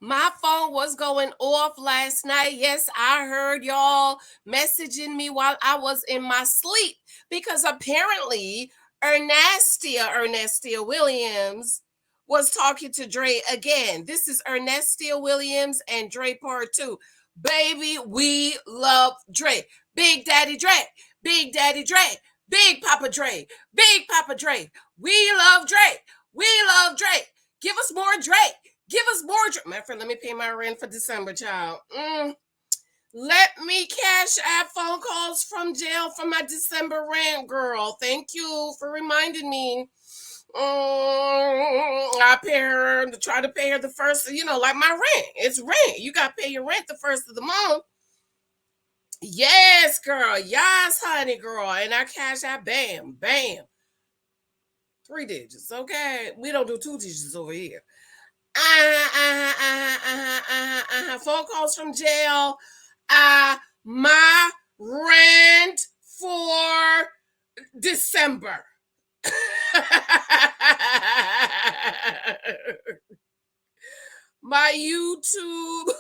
My phone was going off last night. Yes, I heard y'all messaging me while I was in my sleep because apparently Ernestio Williams was talking to Dre again. This is Ernestio Williams and Dre part 2. Baby, we love Dre. Big Daddy Dre. Big Daddy Dre. Big Papa Dre. Big Papa Dre. We love Dre. We love Dre. Give us more Dre. Give us more. Matter of fact, let me pay my rent for December, child. Let me cash app phone calls from jail for my December rent, girl. Thank you for reminding me. I pay her to try to pay her the first, like my rent. It's rent. You got to pay your rent the first of the month. Yes, girl. Yes, honey, girl. And I cash out, bam, bam. 3 digits, okay? We don't do 2 digits over here. Phone calls from jail. My rent for December. My YouTube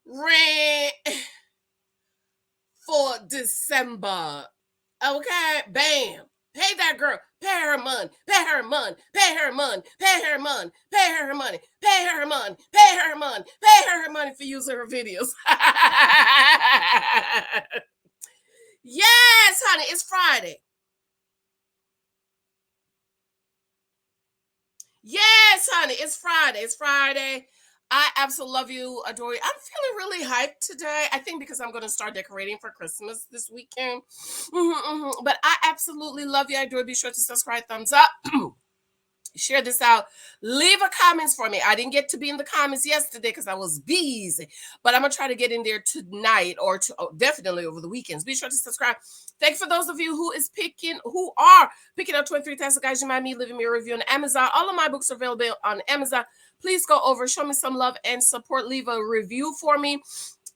rent for December. Okay, bam. Pay that girl. Pay her money. Pay her money. Pay her money. Pay her money. Pay her money. Pay her money. Pay her money. Pay her money for using her videos. Yes, honey. It's Friday. Yes, honey. It's Friday. It's Friday. I absolutely love you, adore you. I'm feeling really hyped today. I think because I'm going to start decorating for Christmas this weekend. But I absolutely love you. I adore you. Be sure to subscribe, thumbs up. Share this out. Leave a comments for me. I didn't get to be in the comments yesterday because I was busy, but I'm gonna try to get in there tonight or definitely over the weekends. Be sure to subscribe. Thank you for those of you who are picking up 23,000 Guys You Mind Me, leaving me a review on Amazon. All of my books are available on Amazon. Please go over, show me some love and support. Leave a review for me.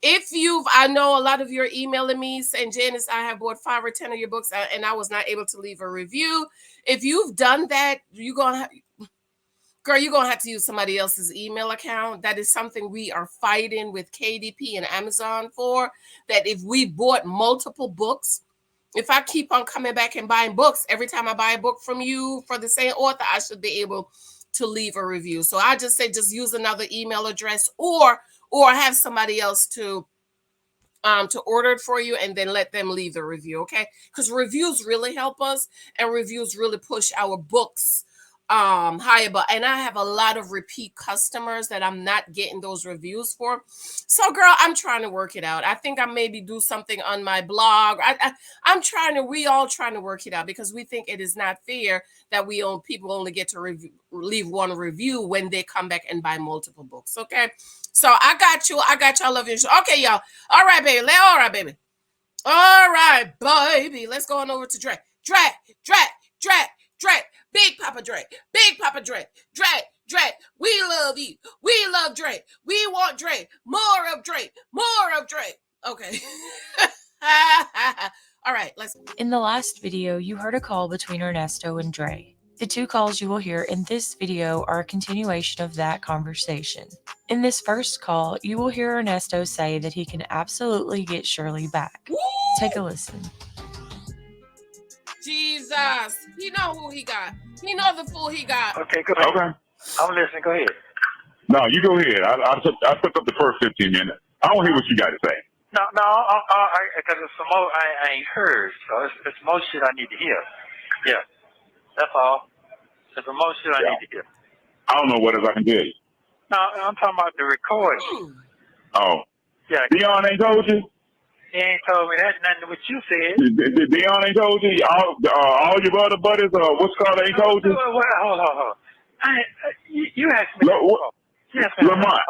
I know a lot of you are emailing me saying, Janice, I have bought 5 or 10 of your books and I was not able to leave a review. If you've done that, you're going to have to use somebody else's email account. That is something we are fighting with KDP and Amazon for, that if we bought multiple books, if I keep on coming back and buying books, every time I buy a book from you for the same author, I should be able to leave a review. So I just say, just use another email address or have somebody else to order it for you and then let them leave the review, okay? Because reviews really help us and reviews really push our books higher. And I have a lot of repeat customers that I'm not getting those reviews for. So girl, I'm trying to work it out. I think I maybe do something on my blog. We all trying to work it out because we think it is not fair that people only get to leave one review when they come back and buy multiple books, okay? So I got you. I love you. Okay, y'all. All right, baby. All right, baby. All right, baby. Let's go on over to Dre. Dre. Big Papa Dre. Big Papa Dre. Dre. We love you. We love Dre. We want Dre. More of Dre. More of Dre. Okay. All right, let's. In the last video, you heard a call between Ernesto and Dre. The 2 calls you will hear in this video are a continuation of that conversation. In this first call, you will hear Ernesto say that he can absolutely get Shirley back. Woo! Take a listen. Jesus. He know who he got. He know the fool he got. Okay, go ahead. Okay. I'm listening. Go ahead. No, you go ahead. I took up the first 15 minutes. I don't hear what you got to say. No, because it's some more I ain't heard, so it's more shit I need to hear. Yeah, that's all. There's some more shit I need to hear. I don't know what else I can tell you. No, I'm talking about the recording. Oh. Yeah. Dion ain't told you? He ain't told me that, nothing what you said. Dion ain't told you? All your other buddies, what's called, ain't told you? Hold on. You asked me. Lamont.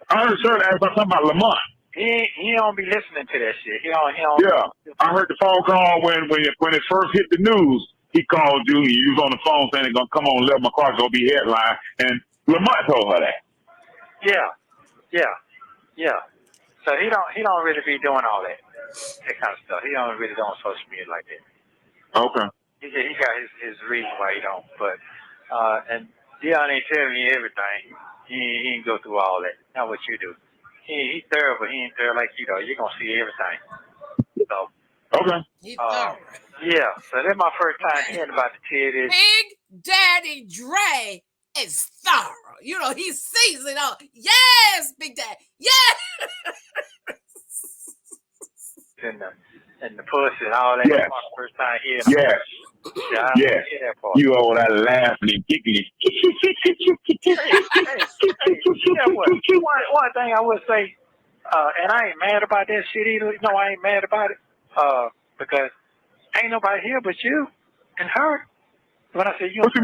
I heard Shirley ask about something about Lamont. He don't be listening to that shit. He don't. Yeah, I heard the phone call when it first hit the news. He called you. He was on the phone saying it's gonna come on 11 o'clock. Gonna be headline, and Lamont told her that. Yeah. So he don't really be doing all that kind of stuff. He don't really on social media like that. Okay. He got his reason why he don't. But and Dion ain't tell me everything. He ain't go through all that. Not what you do. He's thorough, but he ain't thorough like you, though. You're going to see everything. So, Okay. He thorough. yeah. So that's my first time Okay. hearing about the titties. Big Daddy Dre is thorough. You know, he sees it all. Yes, Big Daddy. Yes. And the pussy and all that. Yes. That's my first time hearing. Yes. Yeah, I Yes. didn't hear that part. You over there laughing and kicking it. Yeah, one thing I would say, and I ain't mad about that shit either. No, I ain't mad about it. Because ain't nobody here but you and her. When I say you, What you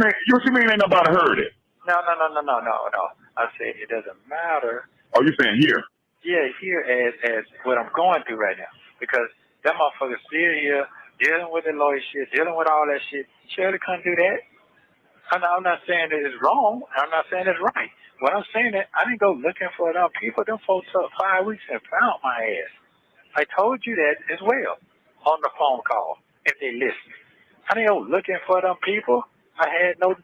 mean ain't nobody heard it? No. I said it doesn't matter. Oh, you saying here? Yeah, here as what I'm going through right now. Because that motherfucker still here, dealing with the lawyer shit, dealing with all that shit. Shirley couldn't do that. I'm not saying that it's wrong. I'm not saying it's right. What I'm saying that I didn't go looking for them people. Them folks up 5 weeks and found my ass. I told you that as well on the phone call, if they listen. I didn't go looking for them people. I had no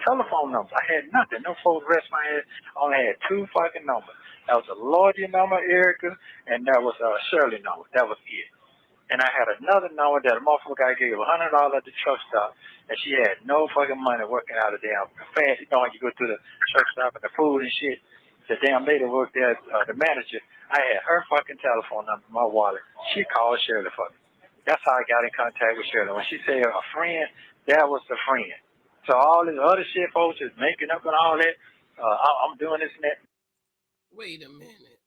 telephone numbers. I had nothing. No folks rest my ass. I only had 2 fucking numbers. That was a Lordy number, Erica, and that was a Shirley number. That was it. And I had another number that a motherfucker guy gave $100 at the truck stop, and she had no fucking money working out of damn fast. You know, when you go through the truck stop and the food and shit, the damn lady worked there, the manager. I had her fucking telephone number in my wallet. She called Shirley for me. That's how I got in contact with Shirley. When she said a friend, that was the friend. So all this other shit, folks, is making up and all that. I'm doing this and that. Wait a minute.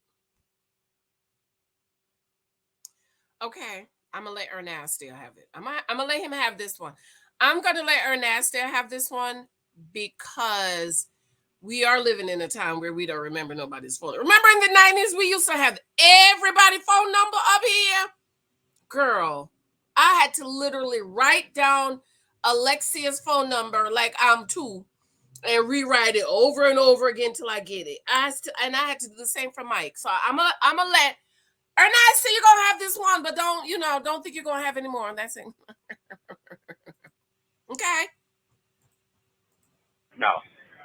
Okay, I'm gonna let Ernestio have it. I'm gonna let him have this one. I'm gonna let Ernestio have this one because we are living in a time where we don't remember nobody's phone. Remember in the 90s, we used to have everybody's phone number up here? Girl, I had to literally write down Alexia's phone number like I'm 2 and rewrite it over and over again till I get it. I had to do the same for Mike. So I'm gonna let Ernestio, you're gonna have this one, but don't think you're gonna have any more. That's it. Okay. No,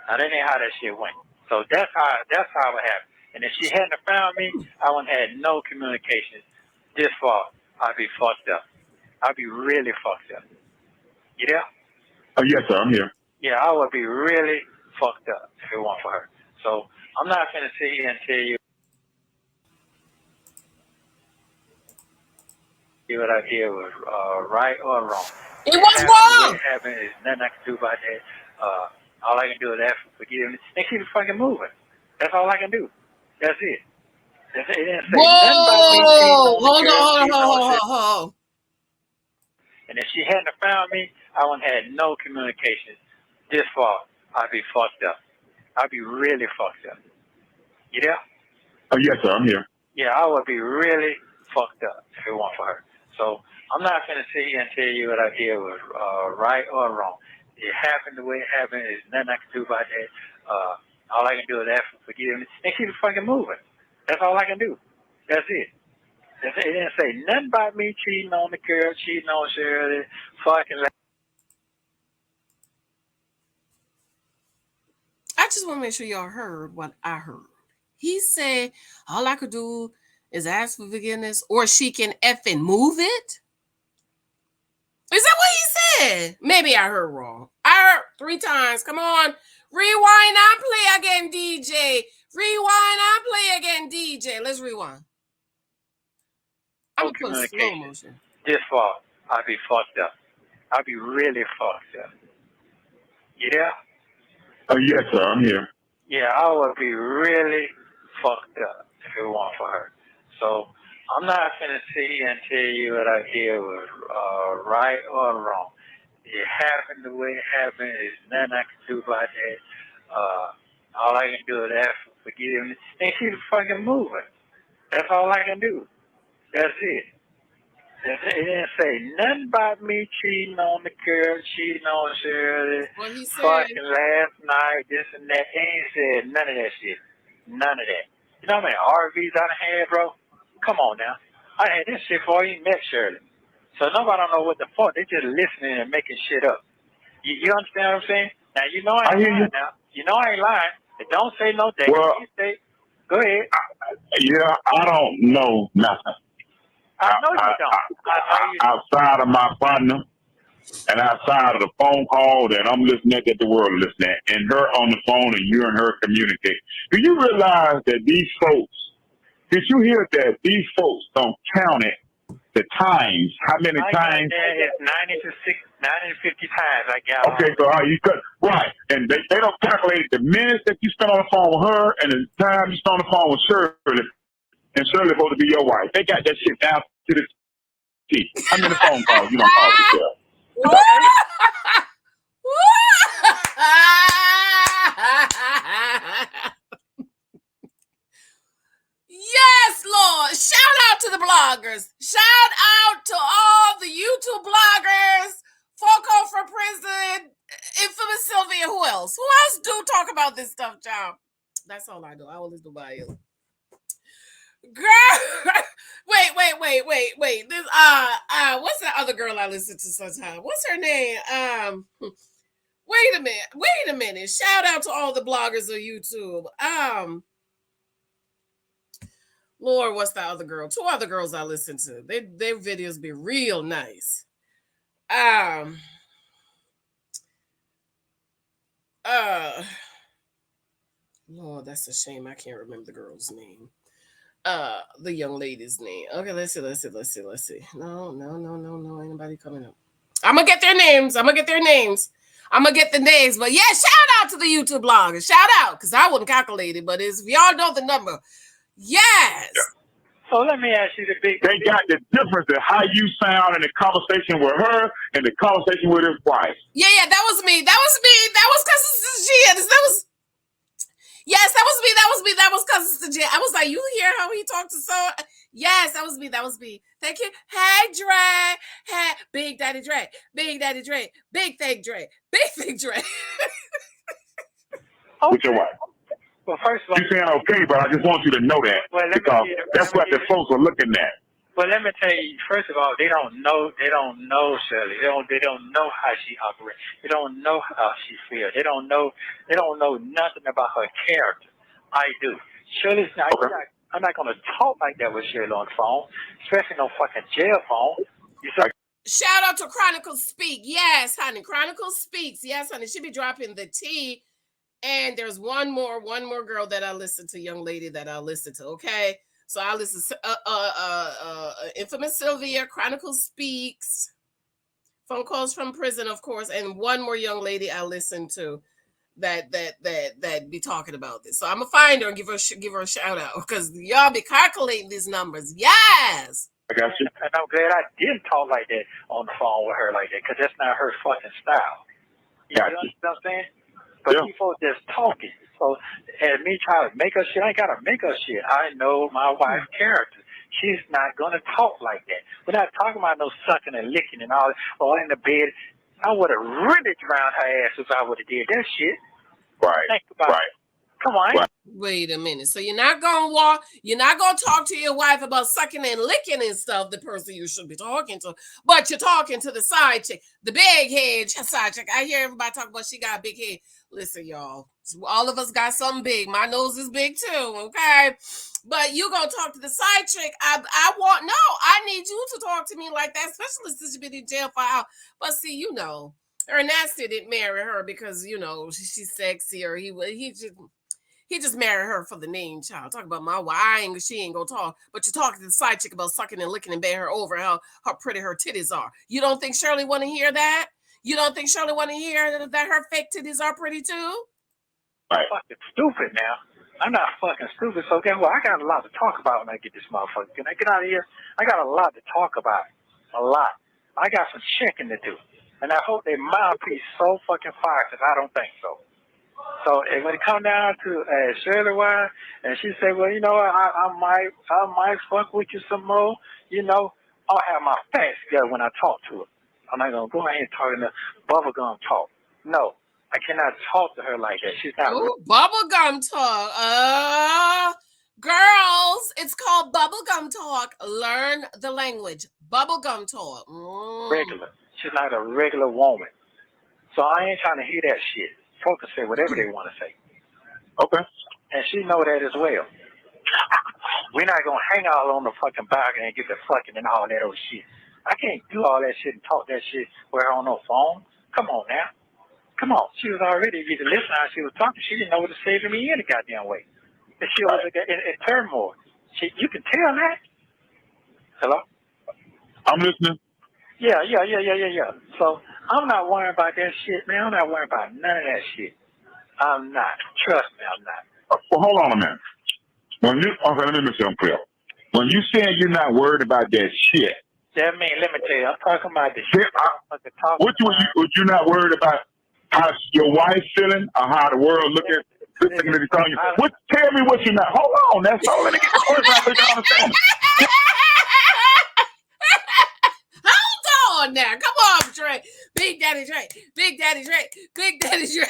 I didn't know how that shit went. So that's how it happened. And if she hadn't found me, I wouldn't have had no communication this far. I'd be fucked up. I'd be really fucked up. You there? Oh, yes, sir. I'm here. Yeah, I would be really fucked up if it weren't for her. So I'm not gonna sit here and tell you what I did was right or wrong. It was wrong. What happened is nothing I can do about that. All I can do is ask for forgiveness and keep it fucking moving. That's all I can do. That's it. It didn't say nothing about me cheating on the girl, Hold on. And if she hadn't found me, I wouldn't have had no communication this far. I'd be fucked up. I'd be really fucked up. You there? Oh, yes, sir. I'm here. Yeah, I would be really fucked up if it weren't for her. So I'm not going to sit here and tell you what I did was right or wrong. It happened the way it happened. There's nothing I can do about that. All I can do is ask for forgiveness and keep it fucking moving. That's all I can do. That's it. It didn't say nothing about me cheating on the girl, cheating on Shirley, fucking. I just want to make sure y'all heard what I heard. He said all I could do is ask for forgiveness or she can effing move it. Is that what he said? Maybe I heard wrong. I heard 3 times. Come on. Rewind and play again, DJ. Rewind and play again, DJ. Let's rewind. I'm going to put slow motion. This far, I'd be fucked up. I'd be really fucked up. You there? Oh, yes, sir. I'm here. Yeah, I would be really fucked up if it weren't for her. So I'm not going to sit here and tell you what I did was right or wrong. It happened the way it happened. There's nothing I can do about that. All I can do is ask for forgiveness and keep it fucking moving. That's all I can do. That's it. It didn't say nothing about me cheating on the girl, cheating on Shirley, fucking last night, this and that. They ain't said none of that shit. None of that. You know how many RVs I done had, bro? Come on now. I had this shit before I even met Shirley. So nobody don't know what the fuck. They just listening and making shit up. You understand what I'm saying? Now, you know I ain't lying now. You know I ain't lying. It don't say no date. Well, Go ahead. Yeah, I don't know nothing. I know you don't. Outside of my partner and outside of the phone call that I'm listening at, that the world is listening at, and her on the phone and you and her communicate. Do you realize that these folks, did you hear that these folks don't count it, the times, how many times? It's 90 to 50 times I got. Okay, so how you cut, right. And they don't calculate the minutes that you spent on the phone with her and the time you spent on the phone with Shirley. And Shirley's supposed to be your wife. They got that shit down to the T. How many phone calls you don't call yourself? Yes, Lord. Shout out to the bloggers. Shout out to all the YouTube bloggers. Foco for prison. Infamous Sylvia. Who else? Who else do talk about this stuff, child? That's all I do. I always do by you. Girl. Wait. This what's that other girl I listen to sometimes? What's her name? Wait a minute. Shout out to all the bloggers on YouTube. Lord, what's the other girl? Two other girls I listen to. Their videos be real nice. Lord, that's a shame. I can't remember the girl's name. The young lady's name. Okay, let's see. No. Anybody coming up? I'm gonna get their names. I'm gonna get the names. But yeah, shout out to the YouTube bloggers. Shout out, because I wouldn't calculate it, but if y'all know the number. Yes. Yeah. So let me ask you the big. They got the difference in how you sound in the conversation with her and the conversation with his wife. Yeah, that was me. That was because yes, that was me. That was because I was like, you hear how he talked to so. Yes, that was me. Thank you. Hey, Dre. Hey, Big Daddy Dre. Big Thing Dre. With your wife. Well, first of all, you're saying okay, but I just want you to know that because that's what the folks are looking at. Well, let me tell you. First of all, they don't know Shirley. They don't know how she operates. They don't know how she feels. They don't know nothing about her character. I do. Shirley's not. Okay. I'm not gonna talk like that with Shirley on the phone, especially no fucking jail phone. Shout out to Chronicles Speak. Yes, honey. Chronicles Speaks. Yes, honey. She be dropping the tea. And there's one more girl that I listen to, young lady that I listen to. Okay, so I listen to Infamous Sylvia, Chronicles Speaks, Phone Calls from Prison, of course, and one more young lady I listen to that be talking about this. So I'm gonna find her and give her a shout out, because y'all be calculating these numbers. Yes. I got you. And I'm glad I didn't talk like that on the phone with her like that, because that's not her fucking style. You understand what I'm saying? But people just talking. So, and me trying to make her shit, I ain't got to make her shit. I know my wife's character. She's not going to talk like that. We're not talking about no sucking and licking and all that. Or in the bed. I would have really drowned her ass if I would have did that shit. Right. Think about it. Come on. Right. Wait a minute. So you're not gonna talk to your wife about sucking and licking and stuff, the person you should be talking to, but you're talking to the side chick, the big head side chick. I hear everybody talk about she got a big head. Listen, y'all, all of us got something big. My nose is big too, okay? But you gonna talk to the side chick. I need you to talk to me like that, especially since you've been in jail for hours. But see, Ernestio didn't marry her because, she's sexy, or he just married her for the name, child. Talk about my wife, she ain't gonna talk. But you're talking to the side chick about sucking and licking and bending her over, how pretty her titties are. You don't think Shirley want to hear that? You don't think Shirley want to hear that her fake titties are pretty too? Right. I'm fucking stupid now. I'm not fucking stupid. So guess what? I got a lot to talk about when I get this motherfucker. Can I get out of here? I got a lot to talk about. A lot. I got some checking to do. And I hope their mouthpiece so fucking fire, because I don't think so. So when it come down to Shirley wife, and she said, well, I might fuck with you some more, I'll have my facts together when I talk to her. I'm not going to go ahead and talk in the bubblegum talk. No, I cannot talk to her like that. She's not. Ooh, bubblegum talk. Girls, it's called bubblegum talk. Learn the language. Bubblegum talk. Regular. She's not a regular woman. So I ain't trying to hear that shit. Folks can say whatever they want to say. Okay. And she know that as well. We're not going to hang out on the fucking balcony and get the fucking and all that old shit. I can't do all that shit and talk that shit with her on no phone. Come on now. Come on. She was already, if you listen how she was talking, she didn't know what to say to me any goddamn way. And she was in turmoil. You can tell that. Hello? I'm listening. Yeah. So I'm not worrying about that shit, man. I'm not worrying about none of that shit. I'm not. Trust me, I'm not. Well, hold on a minute. Okay, let me make sure I'm clear. When you saying you're not worried about that shit, that mean, let me tell you, I'm talking about the shit. What you not worried about how your wife feeling or how the world looking at you? Tell me what you're not. Hold on, that's all. Let me get the question out so you can understand. Hold on now. Come on, Dre. Big Daddy Dre. Big Daddy Dre. Big Daddy Dre.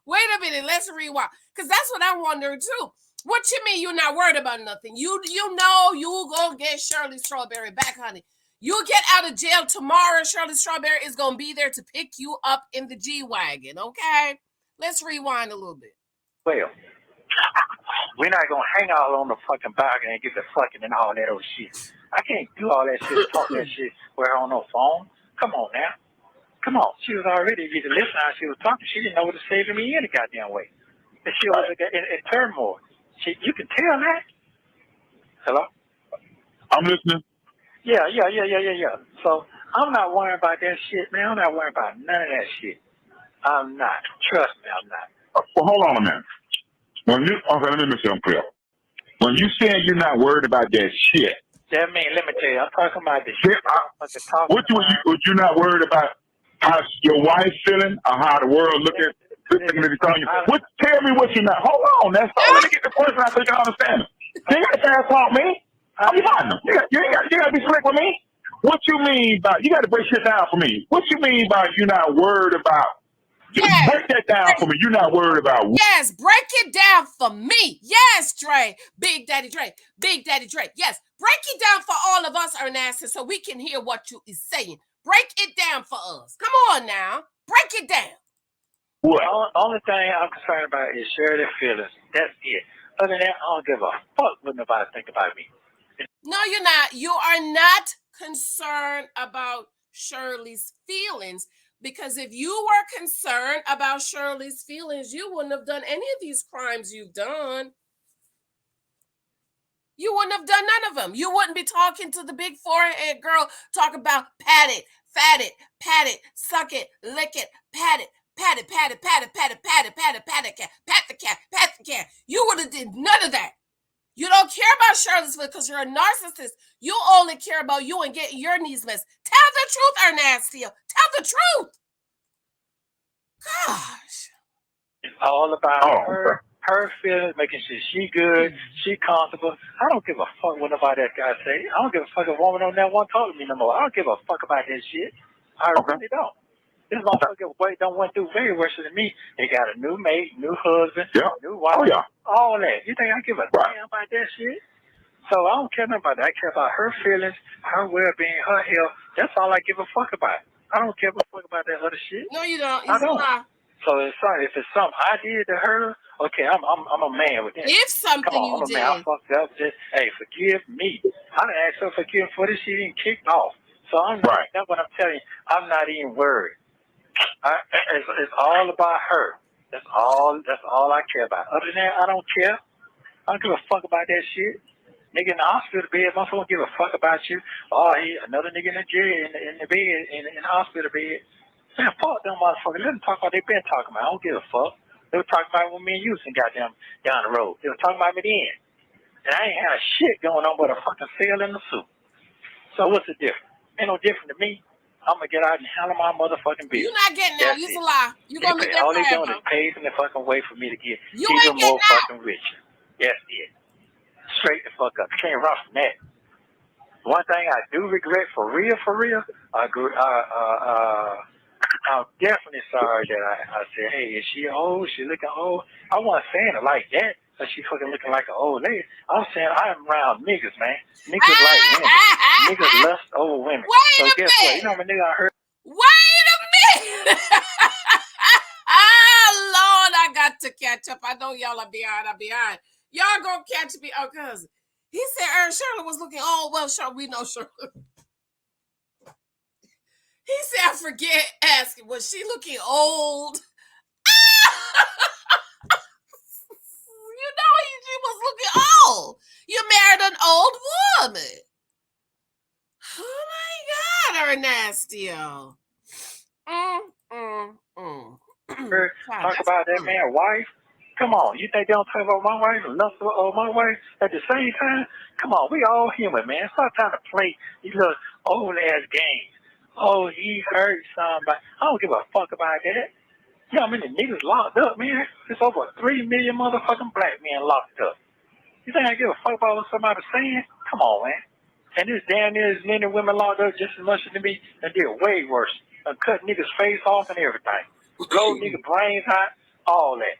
Wait a minute. Let's rewind. Because that's what I'm wondering too. What you mean you're not worried about nothing? You know you go get Shirley Strawberry back, honey. You get out of jail tomorrow. Shirley Strawberry is going to be there to pick you up in the G-Wagon, okay? Let's rewind a little bit. Well, we're not going to hang out on the fucking balcony and get the fucking and all that old shit. I can't do all that shit, talk that shit with her on no phone. Come on now. Come on. She was already, if you listen how she was talking, she didn't know what to say to me any goddamn way. And she was in turmoil. You can tell that. Hello? I'm listening. Yeah. So I'm not worrying about that shit, man. I'm not worrying about none of that shit. I'm not. Trust me, I'm not. Well, hold on a minute. Okay, let me make sure I'm clear. When you saying you're not worried about that shit, that mean, let me tell you, I'm talking about the shit. What you not worried about how your wife feeling or how the world looking at you? Tell me what you're not. Hold on, that's all. Let me get the question out so you can understand it. You ain't got to fast talk me. I'm fine. You got to be slick with me. What you mean by, you got to break shit down for me. What you mean by you're not worried about? Yes. Break that down for me. You're not worried about. Yes, break it down for me. Yes, Dre. Big Daddy Dre. Big Daddy Dre. Yes, break it down for all of us, Ernestio, so we can hear what you is saying. Break it down for us. Come on now. Break it down. What? The only thing I'm concerned about is Shirley's feelings. That's it. Other than that, I don't give a fuck what nobody think about me. No, you're not. You are not concerned about Shirley's feelings, because if you were concerned about Shirley's feelings, you wouldn't have done any of these crimes you've done. You wouldn't have done none of them. You wouldn't be talking to the big forehead girl, talk about pat it, fat it, pat it, suck it, lick it, pat it, pat it, pat it, pat it, pat it, pat it, pat it, pat it, pat the cat, pat the cat. You would have did none of that. You don't care about Shirley's because you're a narcissist. You only care about you and getting your needs met. Tell the truth, Ernestio. Tell the truth. Gosh. It's all about her feelings, making sure she good, she comfortable. I don't give a fuck what nobody that guy say. I don't give a fuck if a woman on that one talk to me no more. I don't give a fuck about that shit. I really don't. This motherfucker done went through very worse than me. They got a new mate, new husband, new wife, all that. You think I give a damn about that shit? So I don't care nothing about that. I care about her feelings, her well-being, her health. That's all I give a fuck about. I don't give a fuck about that other shit. No, you don't. I don't. So if it's something I did to her, okay, I'm a man with that. If something I'm a man. I fucked up. Hey, forgive me. I done asked her for forgiveness for this shit and kicked off. So I'm not. That's what I'm telling you. I'm not even worried. It's all about her. That's all I care about. Other than that, I don't care. I don't give a fuck about that shit. Nigga in the hospital bed, motherfucker don't give a fuck about you. Oh, another nigga in the jail in the bed, in the hospital bed. Man, fuck them motherfuckers. Let them talk about what they been talking about. I don't give a fuck. They were talking about when me and you and goddamn down the road. They were talking about me then. And I ain't had a shit going on but a fucking sail in the suit. So what's the difference? Ain't no different to me. I'm going to get out and handle my motherfucking business. You're not getting out. You're a lie. You're going to be there all they forever. doing is paving the fucking way for me to get even more fucking rich. That's it. Straight the fuck up. You can't run from that. One thing I do regret for real, I'm definitely sorry that I said, hey, is she old? She looking old? I wasn't saying it like that, but she fucking looking like an old lady. I was saying I'm around niggas, man. Niggas like women. Niggas lust over women. So guess what? You know what nigga I heard? Wait a minute. I I know y'all are behind. Y'all gonna catch me. Oh, cuz he said Shirley was looking old. Well, Shirley, we know Shirley. He said, I forget asking, was she looking old? You know she was looking old. You married an old woman. Oh my God, Ernestio. Talk about that man's wife. Come on, you think they don't talk about my wife and lust of my wife at the same time? Come on, we all human, man. Stop trying to play these little old ass games. Oh, he hurt somebody. I don't give a fuck about that. You know how many niggas locked up, man? There's over 3 million motherfucking black men locked up. You think I give a fuck about what somebody's saying? Come on, man. And there's damn near as many women locked up just as much as me and did way worse. And cut niggas' face off and everything. Blow niggas' brains out, all that.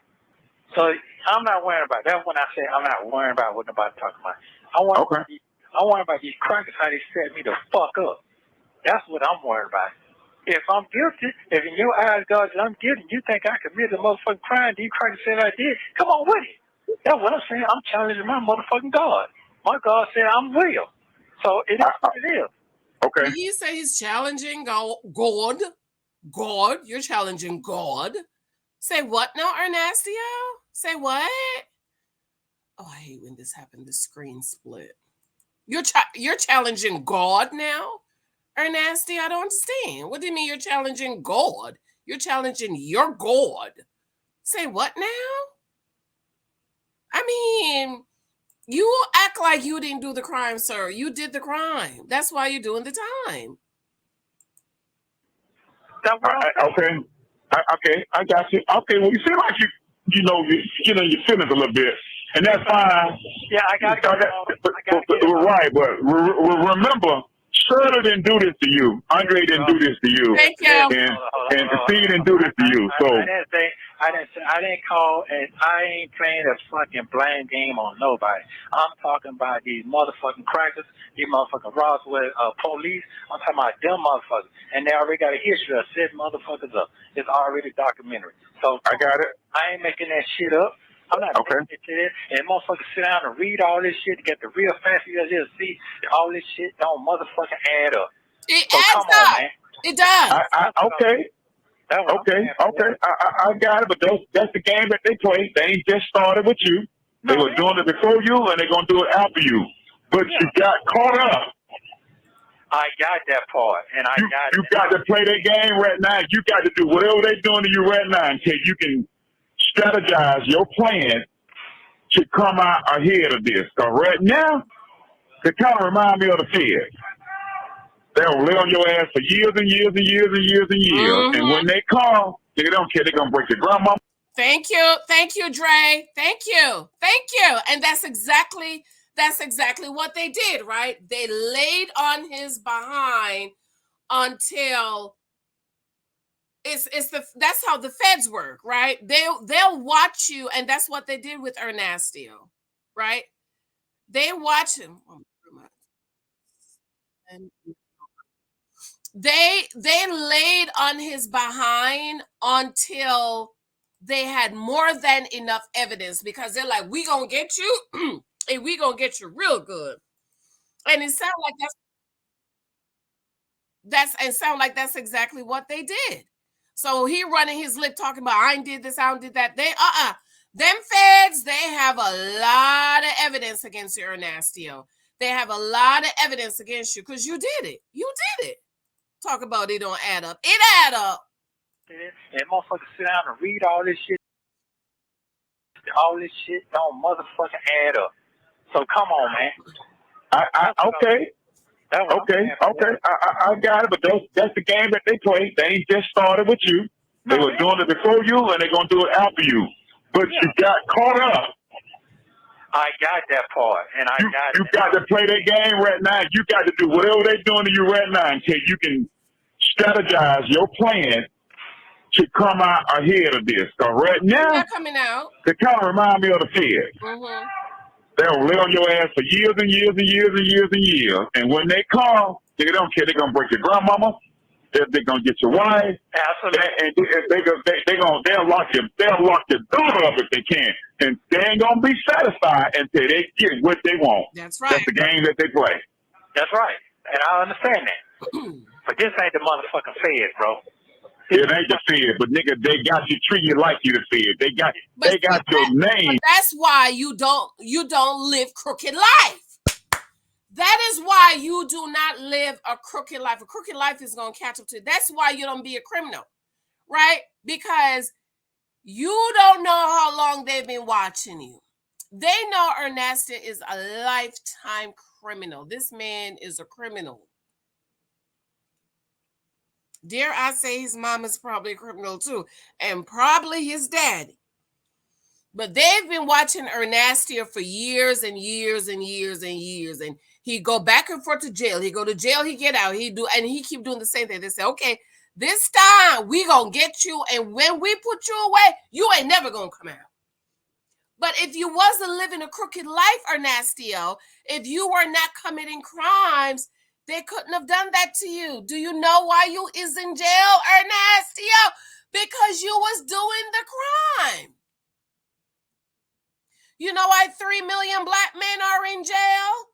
So I'm not worrying about that. That's when I say I'm not worrying about what nobody's talking about. I worry about these crackers, how they set me the fuck up. That's what I'm worried about. If I'm guilty, if in your eyes, God, I'm guilty, you think I committed a motherfucking crime, these crackers said I did, come on with it. That's what I'm saying. I'm challenging my motherfucking God. My God said I'm real. So it is what it is. Okay. Did he say he's challenging God? God? You're challenging God? Say what now, Ernestio? Say what? Oh, I hate when this happened. The screen split. You're challenging God now? Ernestio, I don't understand. What do you mean you're challenging God? You're challenging your God. Say what now? I mean, you act like you didn't do the crime, sir. You did the crime. That's why you're doing the time. Okay. Okay, I got you. Okay, well, you seem like you know your feelings a little bit, and that's fine. Yeah, I got right, but remember, Shirley didn't do this to you. Andre didn't do this to you. Thank you. And Steve didn't do this to you. So I didn't call, and I ain't playing a fucking blame game on nobody. I'm talking about these motherfucking crackers, these motherfucking Roswell police. I'm talking about them motherfuckers, and they already got a history of setting motherfuckers up. It's already documentary. So I got it. I ain't making that shit up. I'm not making it to this. And motherfuckers sit down and read all this shit to get the real facts. You just see all this shit don't motherfucking add up. It adds up. Man. It does. Okay. I got it, but that's the game that they play. They ain't just started with you. They were doing it before you, and they're going to do it after you. But you got caught up. I got that part, and you got to play their game right now. You got to do whatever they're doing to you right now until you can strategize your plan to come out ahead of this. So right now, they kind of remind me of the Fed. They'll lay on your ass for years and years and years and years and years. Mm-hmm. And when they call, they don't care. They're going to break your grandma. Thank you, Dre. Thank you. And that's exactly what they did, right? They laid on his behind until that's how the feds work, right? They'll watch you, and that's what they did with Ernestio, right? They watch him. They laid on his behind until they had more than enough evidence, because they're like, we gonna get you and we gonna get you real good. And it sounds like that's exactly what they did. So he running his lip talking about, I ain't did this, I don't did that. Them feds, they have a lot of evidence against you, Ernestio. They have a lot of evidence against you because you did it. Talk about it don't add up. It add up. And motherfuckers sit down and read all this shit. All this shit don't motherfucking add up. So come on, man. Okay. I got it, but that's the game that they play. They ain't just started with you. They were doing it before you, and they're going to do it after you. But you got caught up. I got that part, and you got to play their game right now. You got to do whatever they're doing to you right now until you can strategize your plan to come out ahead of this. So right now, they're coming out. They kind of remind me of the Fed. Mm-hmm. They'll lay on your ass for years and years and years and years and years. And when they call, they don't care. They're going to break your grandmama. if they're gonna get your wife, Absolutely. and they'll lock your daughter up if they can, and they ain't gonna be satisfied until they get what they want. That's right. That's the game that they play. That's right, and I understand that. But this ain't the motherfucking Fed, bro. It ain't the Fed, but nigga, they got you, treat you like you the Fed. They got your name. But that's why you don't live crooked life. That is why you do not live a crooked life. A crooked life is gonna catch up to you. That's why you don't be a criminal, right? Because you don't know how long they've been watching you. They know Ernestio is a lifetime criminal. This man is a criminal. Dare I say his mom is probably a criminal too, and probably his daddy. But they've been watching Ernestio for years and years and years and years, and he go back and forth to jail. He go to jail, he get out, and he keep doing the same thing. They say, okay, this time we gonna get you, and when we put you away, you ain't never gonna come out. But if you wasn't living a crooked life, Ernestio, if you were not committing crimes, they couldn't have done that to you. Do you know why you is in jail, Ernestio? Because you was doing the crime. You know why 3 million black men are in jail?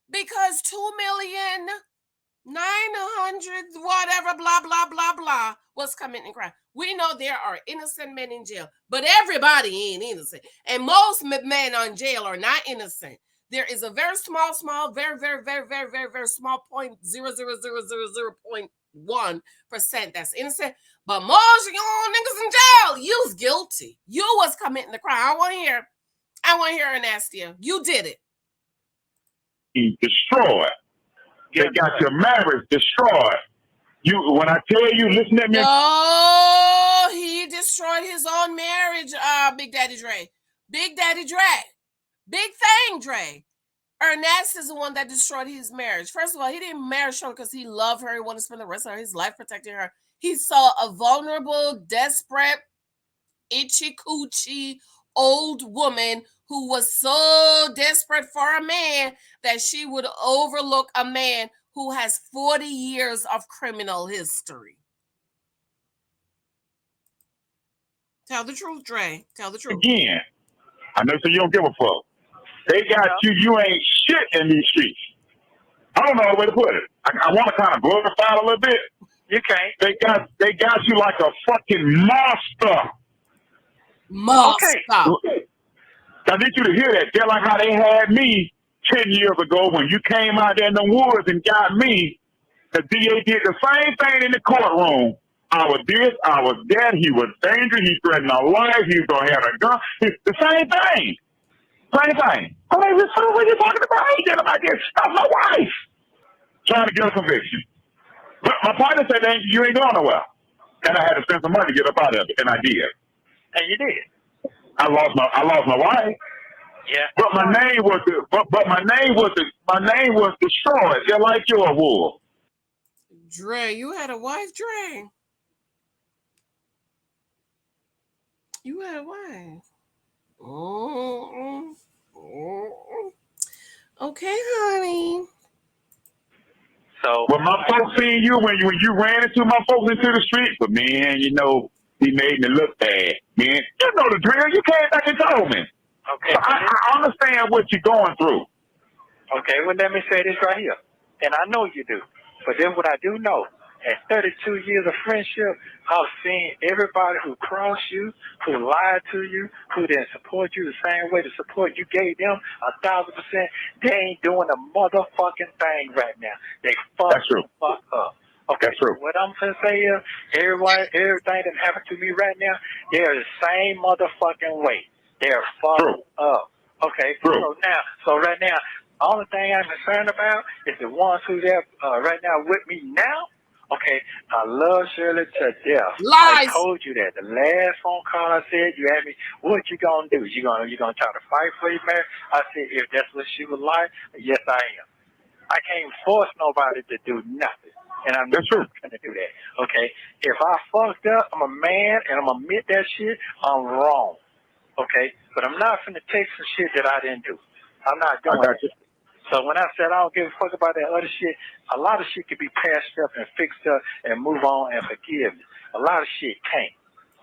Because 2,900,000 whatever, blah, blah, blah, blah, was committing crime. We know there are innocent men in jail, but everybody ain't innocent. And most men on jail are not innocent. There is a very small, very, very, very, very, very, very small 0.00000.1% that's innocent. But most of y'all niggas in jail, you's guilty. You was committing the crime. I want to hear Ernestio. You did it. Destroyed. They got your marriage destroyed. When I tell you, listen at me. Oh, he destroyed his own marriage, Big Daddy Dre. Big Daddy Dre. Big thing, Dre. Ernest is the one that destroyed his marriage. First of all, he didn't marry Shirley because he loved her. He wanted to spend the rest of his life protecting her. He saw a vulnerable, desperate, itchy coochie old woman who was so desperate for a man that she would overlook a man who has 40 years of criminal history. Tell the truth, Dre. Tell the truth. Again, I know so you don't give a fuck. They got you. You ain't shit in these streets. I don't know the way to put it. I want to kind of glorify it a little bit. You can't. They got you like a fucking monster. Monster. Okay. I need you to hear that. They're like how they had me 10 years ago when you came out there in the woods and got me. The DA did the same thing in the courtroom. I was this, I was that. He was dangerous. He threatened my life. He was going to have a gun. The same thing. Same thing. I mean, what are you talking about? I ain't getting about this stuff. My wife. Trying to get a conviction. But my partner said, you ain't going nowhere. And I had to spend some money to get up out of it. And I did. And you did. I lost my wife. Yeah. But my name was destroyed, just like your wool. Dre, you had a wife, Dre. You had a wife. Okay, honey. So when my folks seen you when you ran into my folks into the street, but man, you know, he made me look bad. Man, you know the drill. You came back and told me. Okay. So I understand what you're going through. Okay, well let me say this right here. And I know you do. But then what I do know, at 32 years of friendship, I've seen everybody who crossed you, who lied to you, who didn't support you the same way the support you gave them, 1,000%, they ain't doing a motherfucking thing right now. They fuck up. Okay, that's true. So what I'm going to say is, everything that happened to me right now, they're the same motherfucking way. They're fucked up. Okay, so right now, only thing I'm concerned about is the ones who's there right now with me now. Okay, I love Shirley to death. Lies. I told you that. The last phone call I said, you asked me, what you gonna do? You gonna try to fight for your marriage? I said, if that's what she would like, yes I am. I can't force nobody to do nothing. And I'm not going to do that. Okay? If I fucked up, I'm a man and I'm gonna admit that shit, I'm wrong. Okay? But I'm not finna take some shit that I didn't do. I'm not doing that. So when I said I don't give a fuck about that other shit, a lot of shit can be patched up and fixed up and move on and forgiveness. A lot of shit can't.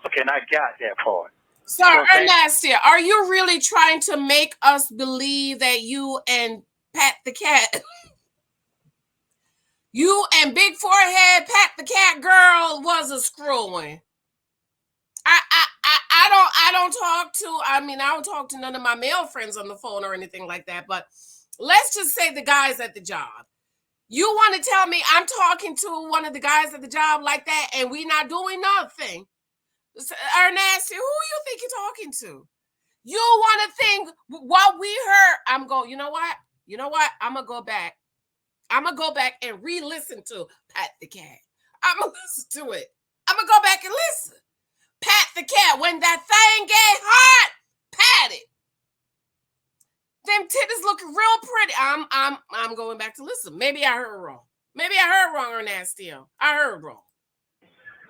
Okay, and I got that part. So, Ernestio, are you really trying to make us believe that you and Pat the cat, you and Big Forehead Pat the cat girl was a screwing? I don't talk to, I don't talk to none of my male friends on the phone or anything like that, but let's just say the guys at the job. You want to tell me I'm talking to one of the guys at the job like that and we not doing nothing? Ernestio, who you think you're talking to? You want to think what we heard? I'm going, you know what? I'm going to go back. I'm going to go back and re-listen to Pat the Cat. I'm going to listen to it. I'm going to go back and listen. Pat the Cat, when that thing get hot, pat it. Them titties looking real pretty. I'm going back to listen. Maybe I heard wrong. Ernestio. I heard wrong.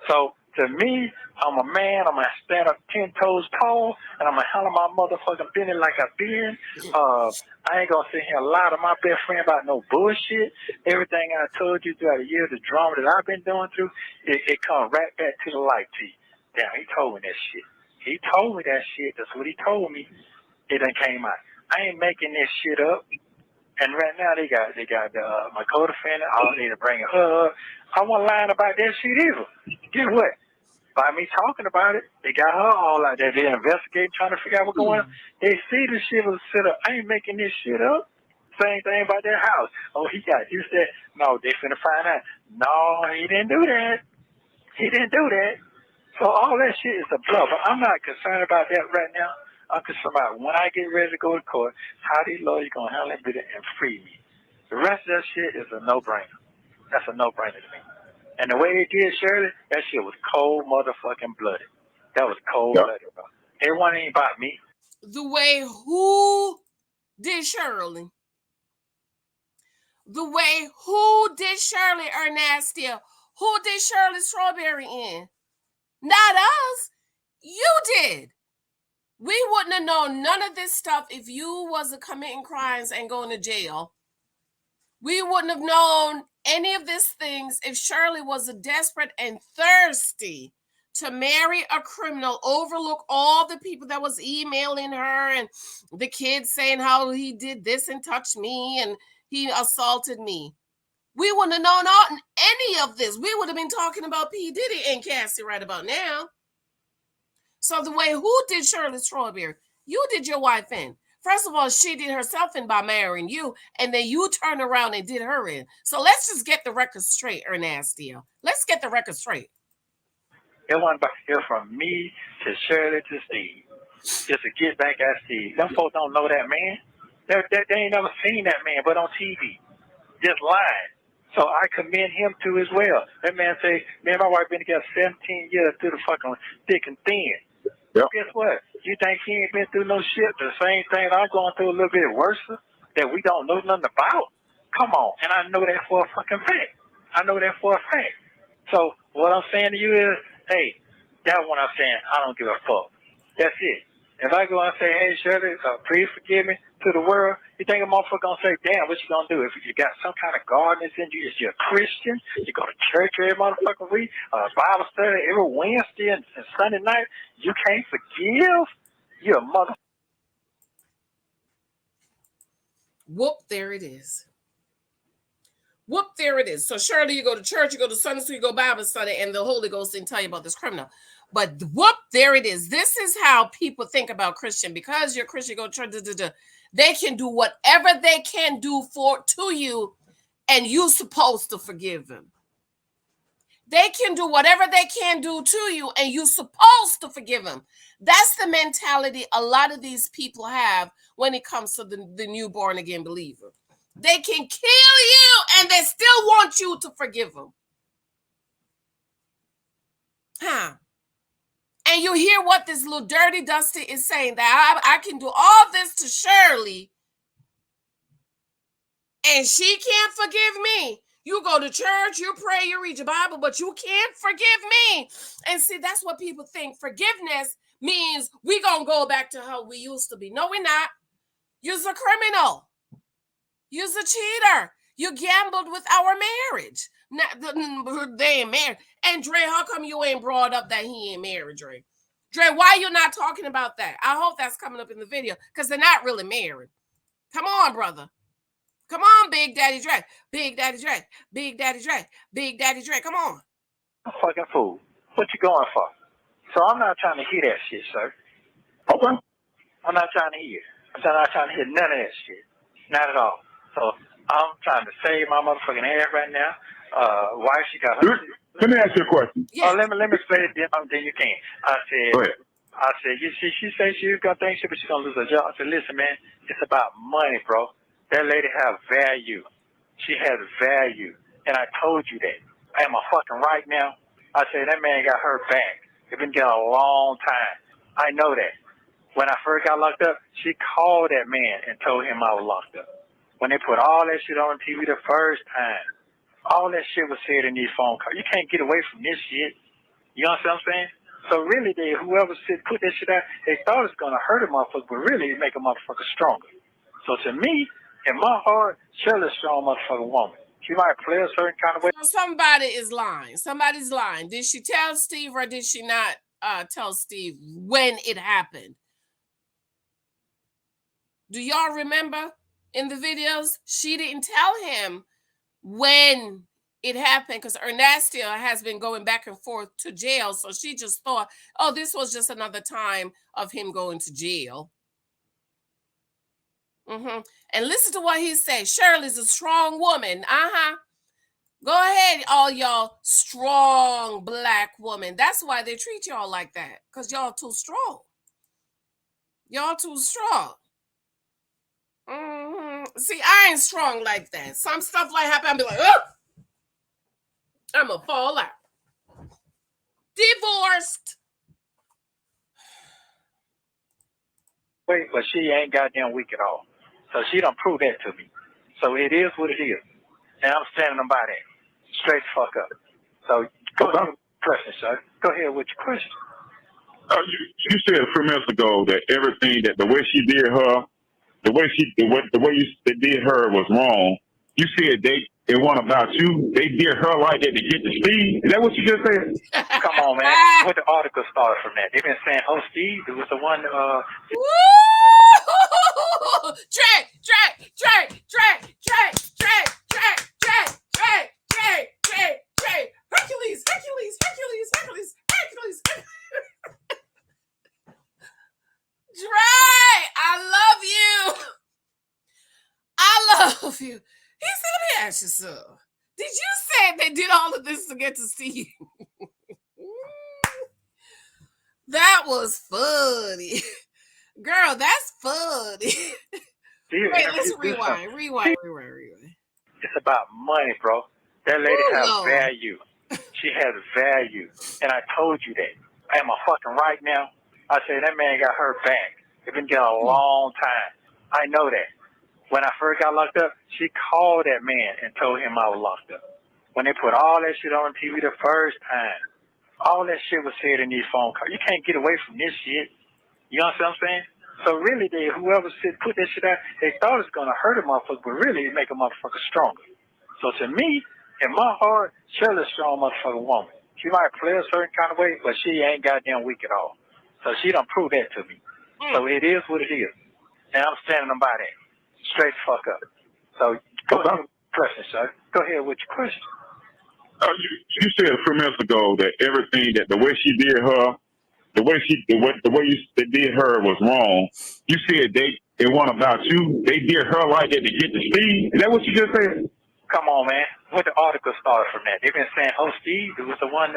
So to me, I'm a man. I'm gonna stand up 10 toes tall, and I'm gonna handle my motherfucking business like I've been. I ain't gonna sit here and lie to my best friend about no bullshit. Everything I told you throughout the years, the drama that I've been going through, it comes right back to the light to you. Damn, he told me that shit. He told me that shit. That's what he told me. It done came out. I ain't making this shit up. And right now they got my co-defendant. I don't need to bring her up. I wasn't lying about that shit either. Guess what? By me talking about it, they got her all out there. They investigating, trying to figure out what's going on. They see the shit was set up. I ain't making this shit up. Same thing about their house. Oh, he got you said no. They finna find out. No, he didn't do that. He didn't do that. So all that shit is a bluff. I'm not concerned about that right now. I'm concerned about when I get ready to go to court, how these lawyers gonna handle it and free me. The rest of that shit is a no-brainer. That's a no-brainer to me. And the way they did Shirley, that shit was cold motherfucking blooded. That was cold blooded, bro. Everyone ain't about me. The way who did Shirley? The way who did Shirley, Ernestio? Who did Shirley Strawberry in? Not us. You did. We wouldn't have known none of this stuff if you wasn't committing crimes and going to jail. We wouldn't have known any of these things if Shirley was desperate and thirsty to marry a criminal, overlook all the people that was emailing her and the kids saying how he did this and touched me and he assaulted me. We wouldn't have known any of this. We would have been talking about P. Diddy and Cassie right about now. So the way who did Shirley Strawberry? You did your wife in. First of all, she did herself in by marrying you, and then you turned around and did her in. So let's just get the record straight, Ernestio. Let's get the record straight. It wasn't about here from me to Shirley to Steve. Just to get back at Steve. Them folks don't know that man. They ain't never seen that man but on TV. Just lying. So I commend him too as well. That man say, man, my wife been together 17 years through the fucking thick and thin. Yep. Guess what? You think he ain't been through no shit? The same thing I'm going through, a little bit worse that we don't know nothing about. Come on. And I know that for a fucking fact. So what I'm saying to you is, hey, that's what I'm saying. I don't give a fuck. That's it. If I go and say, hey, Shirley, please forgive me to the world, you think a motherfucker gonna say, damn, what you gonna do? If you got some kind of godliness in you, if you're a Christian, you go to church every motherfucking week, Bible study every Wednesday and Sunday night, you can't forgive? You're a mother. Whoop, there it is. Whoop, there it is. So Shirley, you go to church, you go to Sunday school, you go Bible study, and the Holy Ghost didn't tell you about this criminal. But whoop, there it is. This is how people think about Christian. Because you're Christian, you go to church, they can do whatever they can do to you, and you're supposed to forgive them. They can do whatever they can do to you, and you're supposed to forgive them. That's the mentality a lot of these people have when it comes to the newborn again believer. They can kill you, and they still want you to forgive them. And you hear what this little dirty Dusty is saying, that I can do all this to Shirley, and she can't forgive me. You go to church, you pray, you read your Bible, but you can't forgive me. And see, that's what people think. Forgiveness means we gonna go back to how we used to be. No, we're not. You're a criminal. You're a cheater. You gambled with our marriage. They ain't married. And Dre, how come you ain't brought up that he ain't married, Dre? Dre, why you not talking about that? I hope that's coming up in the video because they're not really married. Come on, brother. Come on, Big Daddy Dre. Big Daddy Dre. Big Daddy Dre. Big Daddy Dre. Come on. I'm a fucking fool. What you going for? So I'm not trying to hear that shit, sir. Okay. I'm not trying to hear. I'm not trying to hear none of that shit. Not at all. So I'm trying to save my motherfucking ass right now. Why she got her? Let me ask you a question. Yeah. Oh, let me explain it. Then you can. Go ahead. I said, she said she's gonna think but she's gonna lose her job. I said, listen, man, it's about money, bro. That lady has value. She has value, and I told you that. Am I fucking right now? I said that man got her back. It's been getting a long time. I know that. When I first got locked up, she called that man and told him I was locked up. When they put all that shit on TV the first time, all that shit was said in these phone calls. You can't get away from this shit. You know what I'm saying? So really, whoever put that shit out, they thought it's gonna hurt a motherfucker, but really it make a motherfucker stronger. So to me, in my heart, Shirley's a strong motherfucking woman. She might play a certain kind of way. So somebody is lying. Somebody's lying. Did she tell Steve or did she not tell Steve when it happened? Do y'all remember in the videos? She didn't tell him when it happened because Ernestio has been going back and forth to jail. So she just thought, oh, this was just another time of him going to jail. And listen to what he said. Shirley's a strong woman. Go ahead, all y'all strong Black women. That's why they treat y'all like that, because y'all too strong. Y'all too strong. See, I ain't strong like that. Some stuff like happen, I'll be like, oh, I'm going to fall out. Divorced. Wait, but she ain't goddamn weak at all. So she done proved that to me. So it is what it is. And I'm standing by that. Straight the fuck up. So go ahead with your question, sir. Go ahead with your question. You said a few minutes ago that everything that the way she did her, the way they did her was wrong. You said it wasn't about you. They did her like that to get the Steve. Is that what you just said? Come on, man. Where the article started from that? They've been saying, oh, Steve, it was the one. Woo! Trey. Hercules. Dre, I love you. He said, let me ask you something. Did you say they did all of this to get to Steve? That was funny. Girl, that's funny. Wait, let's rewind. It's about money, bro. That lady has value. She has value. And I told you that. Am I fucking right now? I said that man got her back. It's been getting a long time. I know that. When I first got locked up, she called that man and told him I was locked up. When they put all that shit on TV the first time, all that shit was said in these phone calls. You can't get away from this shit. You know what I'm saying? So really, whoever put that shit out, they thought it's gonna hurt a motherfucker, but really it make a motherfucker stronger. So to me, in my heart, Shirley's a strong motherfucking woman. She might play a certain kind of way, but she ain't goddamn weak at all. So she done proved that to me. So it is what it is. And I'm standing by that. Straight the fuck up. So go ahead with your question, sir. Go ahead with your question. You said a few minutes ago that everything that the way she did her, the way they did her was wrong. You said it wasn't about you. They did her like that to get the Steve. Is that what you just said? Come on, man. Where the article started from that? They've been saying, oh, Steve, it was the one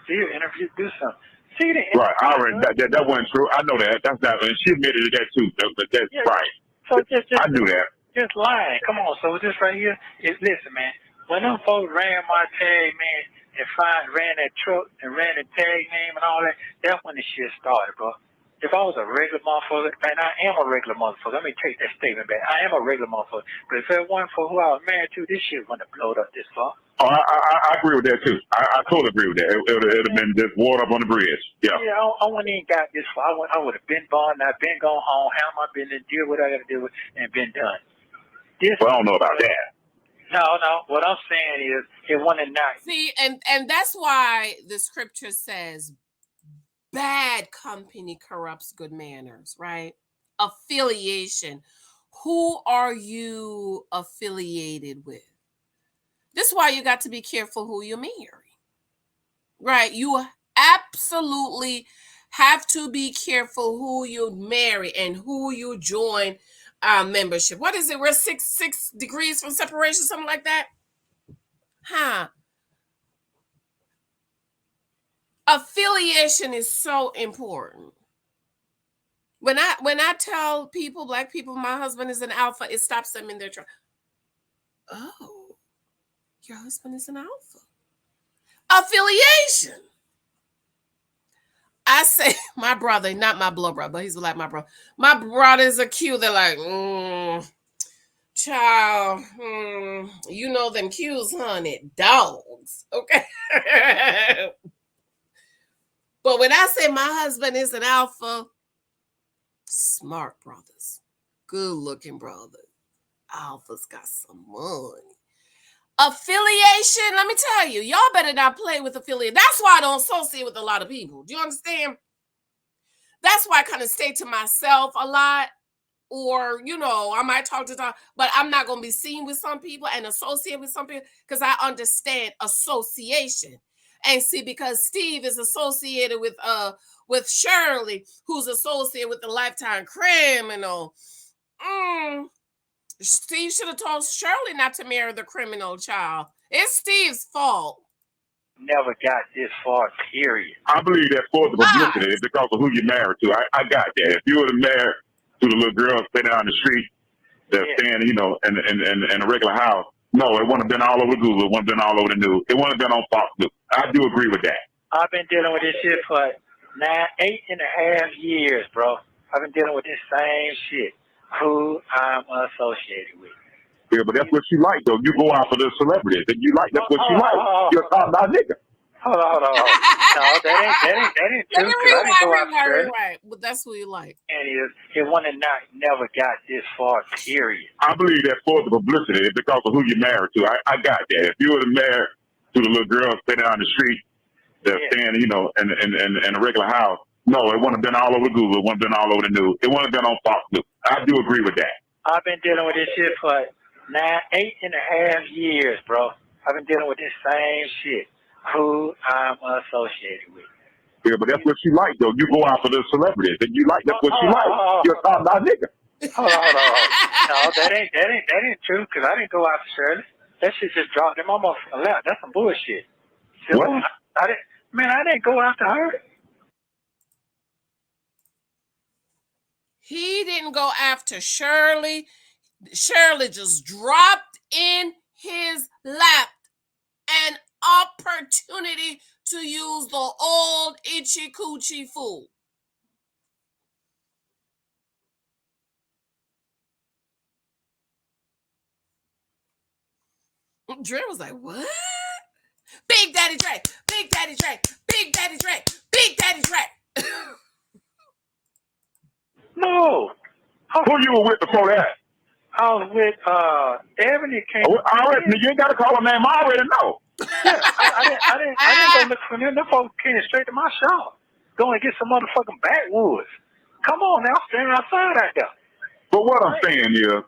Steve interviewed, do something. Right, I already that wasn't true. I know that. That's not, and she admitted to that too. That's right. So just I knew that. Just lying. Come on. So this right here is, listen, man. When them folks ran my tag, man, and ran that truck and ran the tag name and all that, that's when the shit started, bro. If I was a regular motherfucker, and I am a regular motherfucker, let me take that statement back. I am a regular motherfucker. But if it wasn't for who I was married to, this shit wouldn't have blown up this far. Oh, I agree with that too. I totally agree with that. It would have been just water up on the bridge. Yeah. Yeah, I wouldn't even got this far. I would have been born, I've been gone home, handled my business, deal what I got to deal with, and been done. this. Well, I don't know about that. No. What I'm saying is, it wasn't nice. See, and that's why the scripture says, bad company corrupts good manners, right? Affiliation. Who are you affiliated with? This is why you got to be careful who you marry, right? You absolutely have to be careful who you marry and who you join membership. What is it? We're six degrees from separation, something like that. Huh? Affiliation is so important. When I tell people, black people, my husband is an alpha, it stops them in their tracks. Oh, your husband is an alpha. Affiliation. I say my brother, not my blood brother, but he's like my brother. My brothers are cute. They're like, child, you know them cues, honey, dogs. Okay. But when I say my husband is an alpha, smart brothers, good looking brother, alpha's got some money. Affiliation, let me tell you, y'all better not play with affiliate. That's why I don't associate with a lot of people. Do you understand? That's why I kind of stay to myself a lot. Or, I might talk to them, but I'm not going to be seen with some people and associate with some people because I understand association. And see, because Steve is associated with Shirley, who's associated with the lifetime criminal. Steve should have told Shirley not to marry the criminal child. It's Steve's fault. Never got this far, period. I believe that for the publicity, it's because of who you're married to. I got that. If you were married to the little girl sitting down the street that's staying, in a regular house, no, it wouldn't have been all over Google. It wouldn't have been all over the news. It wouldn't have been on Fox News. I do agree with that. I've been dealing with this shit for 8.5 years, bro. I've been dealing with this same shit. Who I'm associated with. Yeah, but that's what you like, though. You go out for the celebrities, and you like that's what you like. You're talking about nigga. Hold on. No, that ain't true. I didn't go out for right. But that's who you like. And it never got this far, period. I believe that for the publicity, it's because of who you're married to. I got that. If you were married to the little girl sitting down the street that's staying, in a regular house, no, it wouldn't have been all over Google. It wouldn't have been all over the news. It wouldn't have been on Fox News. I do agree with that. I've been dealing with this shit for 8.5 years, bro. I've been dealing with this same shit. Who I'm associated with. Yeah, but that's what you like, though. You go out for the celebrities, and you like that's what you like. You're talking about nigga. Hold on. No, that ain't true, because I didn't go out for Shirley. That shit just dropped them almost a lot. That's some bullshit. So what? I didn't go after her. He didn't go after Shirley. Shirley just dropped in his lap an opportunity to use the old itchy coochie fool. Dre was like, what? Big Daddy Dre, Big Daddy Dre, Big Daddy Dre, Big Daddy Dre. No. Who you were with before that? I was with Ebony. You ain't got to call her name. I already know. Yeah, I didn't go look for them. Them folks came straight to my shop. Go and get some motherfucking backwoods. Come on now, stand outside out there. But what I'm saying is, them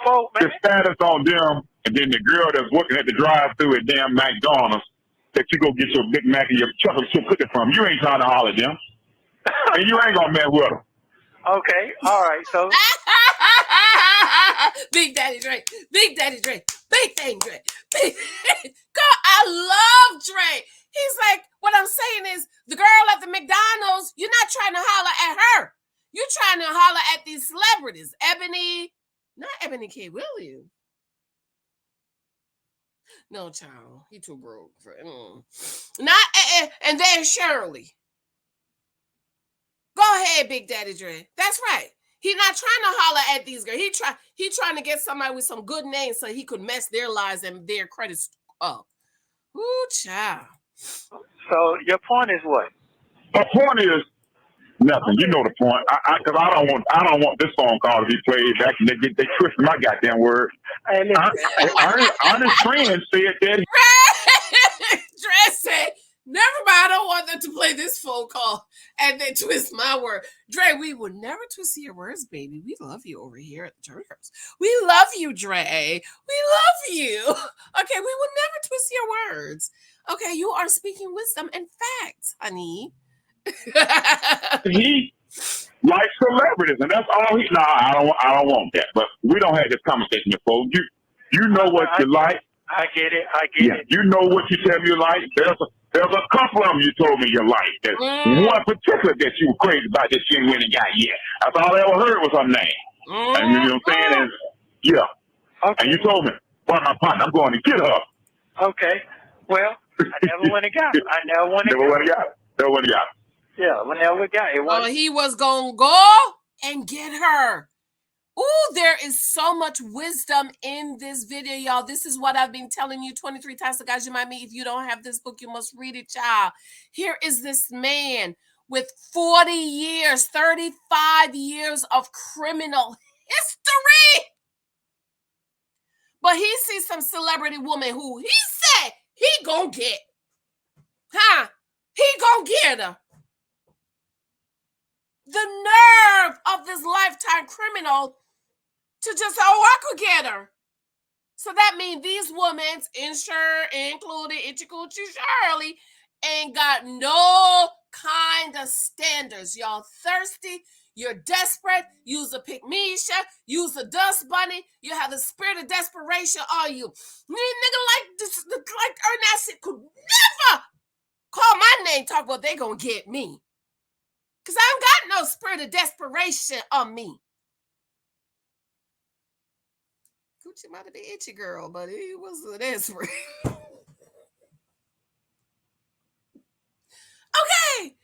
folk, the status on them, and then the girl that's working at the drive-thru at damn McDonald's that you go get your Big Mac and your chocolate chip cookie from. You ain't trying to holler at them, and you ain't gonna mess with them. Okay, all right, so. Big Daddy Dre, Big Daddy Dre, Big Daddy Dre, Big. God, I love Dre. He's like, what I'm saying is, the girl at the McDonald's, you're not trying to holler at her. You're trying to holler at these celebrities. Ebony, not Ebony K. Williams. No, child, he too broke for it. Not, and then Shirley. Go ahead, Big Daddy Dre. That's right. He's not trying to holler at these girls. He trying to get somebody with some good names so he could mess their lives and their credits up. Ooh, child. So your point is what? My point is, Nothing. You know the point. Because I don't want this phone call to be played back and they twist my goddamn word. Hey, listen. Honest friend said that. Dre said, never mind, I don't want them to play this phone call and then twist my word. Dre, we will never twist your words, baby. We love you over here at the Journey Girls. We love you, Dre. We love you. Okay, we will never twist your words. Okay, you are speaking wisdom and facts, honey. He likes celebrities, and that's all he. No, I don't want that. But we don't have this conversation before. You know what you like. I get it. You know what you tell me you like. There's a couple of them you told me you like. There's one particular that you were crazy about that you ain't went and got yet. That's all I ever heard was her name. And you know what I'm saying? And, yeah. Okay. And you told me, well, my partner, I'm going to get her. Okay. Well, I never went and got her. I never went and got her. Never went and got her. Yeah, whenever we got it. Oh, he was going to go and get her. Ooh, there is so much wisdom in this video, y'all. This is what I've been telling you 23 times. So guys, you might mean if you don't have this book, you must read it, child. Here is this man with 40 years, 35 years of criminal history. But he sees some celebrity woman who he said he gonna get. He gonna get her. The nerve of this lifetime criminal to just say, oh, I could get her. So that means these women, including Itchy Coochie Shirley, ain't got no kind of standards. Y'all thirsty, you're desperate, use a pick-me-sha, use a dust bunny, you have the spirit of desperation on you. Nigga like this, like Ernestio could never call my name, talk about they gonna get me. Because I ain't got no spirit of desperation on me. Gucci might have been itchy girl, but he wasn't desperate. Okay.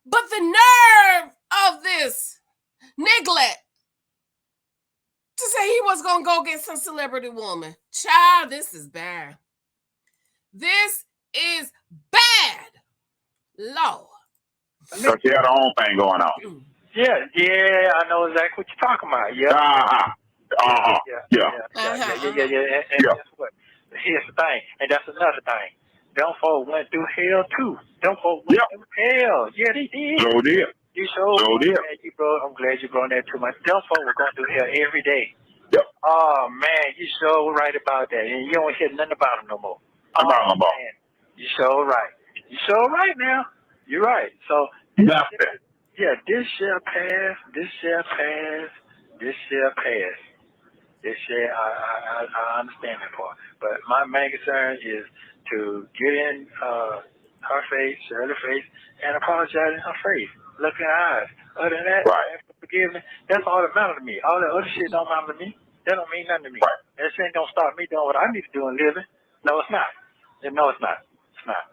But the nerve of this neglect to say he was going to go get some celebrity woman. Child, this is bad. This is bad. Lord. So she had her own thing going on. Yeah, I know exactly what you're talking about. Yeah. Yeah. And guess what? Here's the thing, and that's another thing. Them folks went through hell too. Them folks went through hell. Yeah, they did. So did. I'm glad you brought that to my. Them folks were going through hell every day. Yep. Oh man, you so right about that, and you don't hear nothing about them no more. Man, you so right. You so right now. You're right. So this shall pass. This shall pass. This shall pass. This shall. I understand that part. But my main concern is to get in her face, Shirley's face, and apologize in her face. Look in her eyes. Other than that, ask for forgiveness. That's all that matters to me. All that other shit don't matter to me. That don't mean nothing to me. That shit don't stop me doing what I need to do in living. No, it's not. No, it's not. It's not.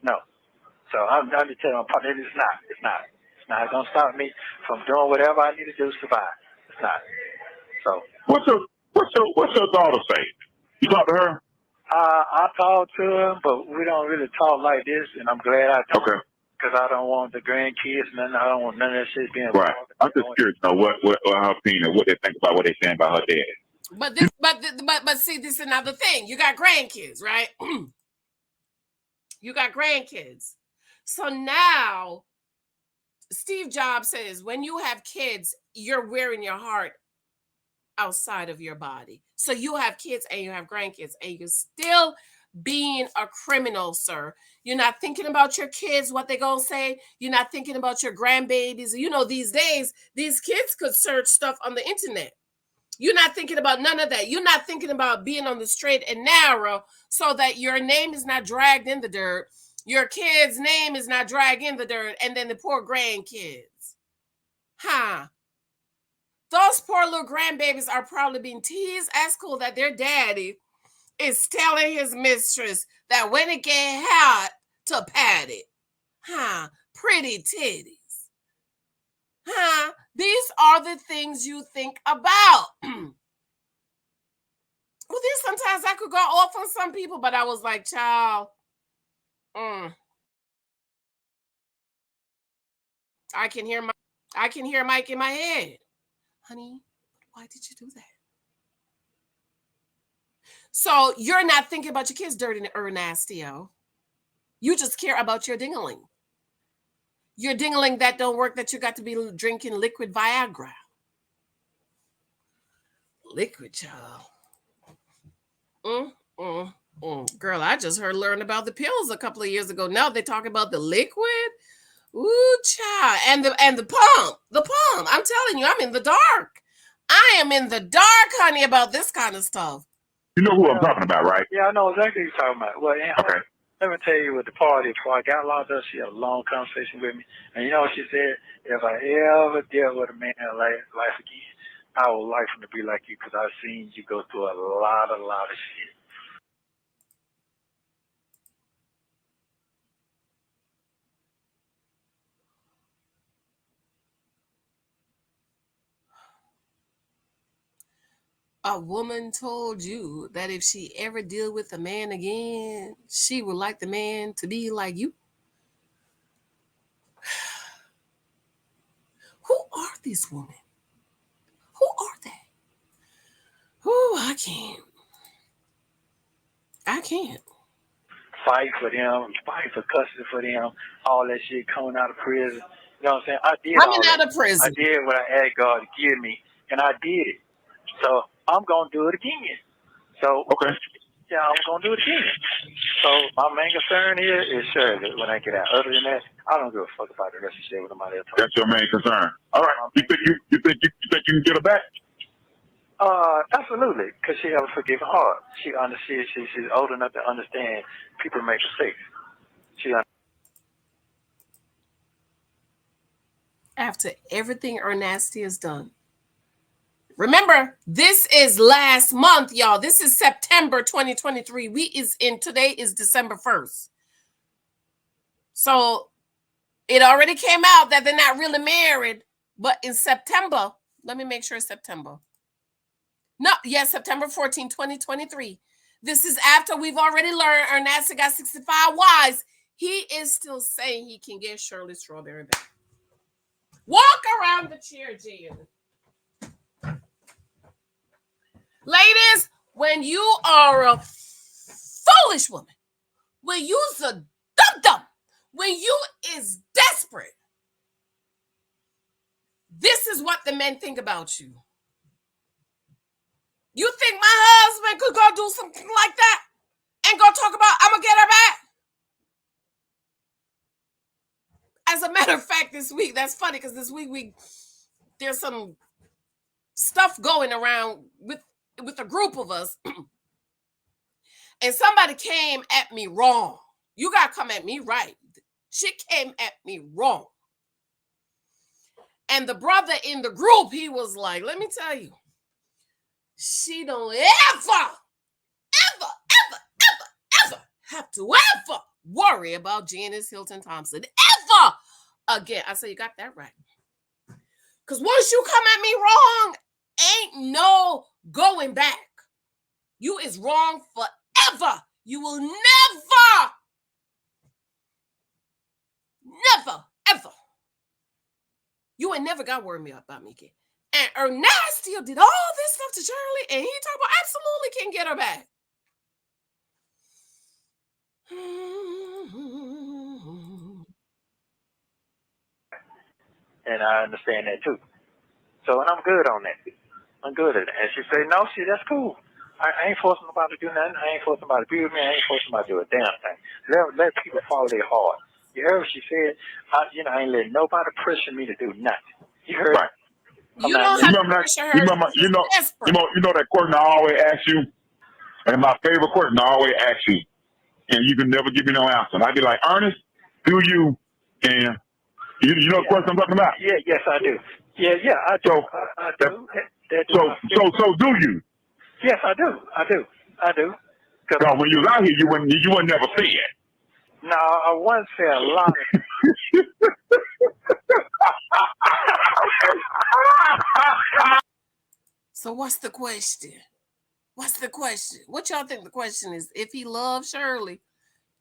No. So I'm just telling my partner, it's not. It's not going to stop me from doing whatever I need to do to survive. It's not. So. What's your daughter say? You talk to her? I talk to her, but we don't really talk like this, and I'm glad I don't. Okay. Because I don't want the grandkids, and I don't want none of that shit being right. I'm just curious to know what her opinion, what they think about what they're saying about her dad. But see, this is another thing. You got grandkids, right? You got grandkids. So now, Steve Jobs says, when you have kids, you're wearing your heart outside of your body. So you have kids and you have grandkids, and you're still being a criminal, sir. You're not thinking about your kids, what they're going to say. You're not thinking about your grandbabies. You know, these days, these kids could search stuff on the internet. You're not thinking about none of that. You're not thinking about being on the straight and narrow so that your name is not dragged in the dirt. Your kid's name is not dragged in the dirt, and then the poor grandkids. Those poor little grandbabies are probably being teased at school that their daddy is telling his mistress that when it get hot to pat it. Pretty titties. These are the things you think about. Well, there's sometimes I could go off on some people, but I was like, child. I can hear Mike in my head. Honey, why did you do that? So you're not thinking about your kids dirty and Ernestio. You just care about your dingling. Your dingling that don't work, that you got to be drinking liquid Viagra. Liquid, child. Girl, I just learned about the pills a couple of years ago. Now they talk about the liquid. Ooh, child. And the pump. The pump. I'm telling you, I'm in the dark. I am in the dark, honey, about this kind of stuff. You know who I'm talking about, right? Yeah, I know exactly what you're talking about. Well, okay. Let me tell you, with the party, before I got locked up, she had a long conversation with me. And you know what she said? If I ever deal with a man in life again, I would like him to be like you, because I've seen you go through a lot of shit. A woman told you that if she ever deal with a man again, she would like the man to be like you. Who are these women? Who are they? I can't. Fight for them, fight for custody for them, all that shit coming out of prison. You know what I'm saying? I did Coming out of prison. I did what I asked God to give me, and I did it. So I'm going to do it again. So, okay. Yeah, I'm going to do it again. So my main concern here is Shirley when I get out. Other than that, I don't give a fuck about the rest of the shit with somebody else. That's your main concern. All right. You think you can get her back? Absolutely, because she has a forgiving heart. She understands. She's old enough to understand people make mistakes. After everything Ernestio has done. Remember, this is last month, y'all. This is September 2023. Today is December 1st. So it already came out that they're not really married, but in September, let me make sure it's September. No, yes, September 14, 2023. This is after we've already learned Ernestio got 65 wives. He is still saying he can get Shirley Strawberry back. Walk around the chair, Jen. Ladies, when you are a foolish woman, when you's a dum-dum, when you is desperate, this is what the men think about you. You think my husband could go do something like that and go talk about, I'm going to get her back? As a matter of fact, this week, that's funny because this week there's some stuff going around with a group of us. And somebody came at me wrong. You got to come at me right. She came at me wrong. And the brother in the group, he was like, let me tell you, she don't ever have to ever worry about Janice Hylton Thompson. Ever again. I say, you got that right. Because once you come at me wrong, ain't no going back. You is wrong forever. You will never, ever. You ain't never got worried about me again. And Ernestio did all this stuff to Shirley, and he talked about absolutely can get her back. And I understand that too. So, and I'm good on that. I'm good at it. And she said, no, that's cool. I ain't forcing nobody to do nothing. I ain't forcing nobody to be with me. I ain't forcing nobody to do a damn thing. Let people follow their heart. You heard what she said? I ain't letting nobody pressure me to do nothing. You heard? Right. You don't have to pressure her. You know that question I always ask you, and my favorite question I always ask you, and you can never give me no answer. And I'd be like, Ernest, do you? And you know the question I'm talking about? Yeah, yes, I do. Yeah, I do. So, I do. So do you? Yes, I do. Because when you was out here, you wouldn't never say it. No, I once said a lot of So what's the question? What y'all think the question is? If he loves Shirley,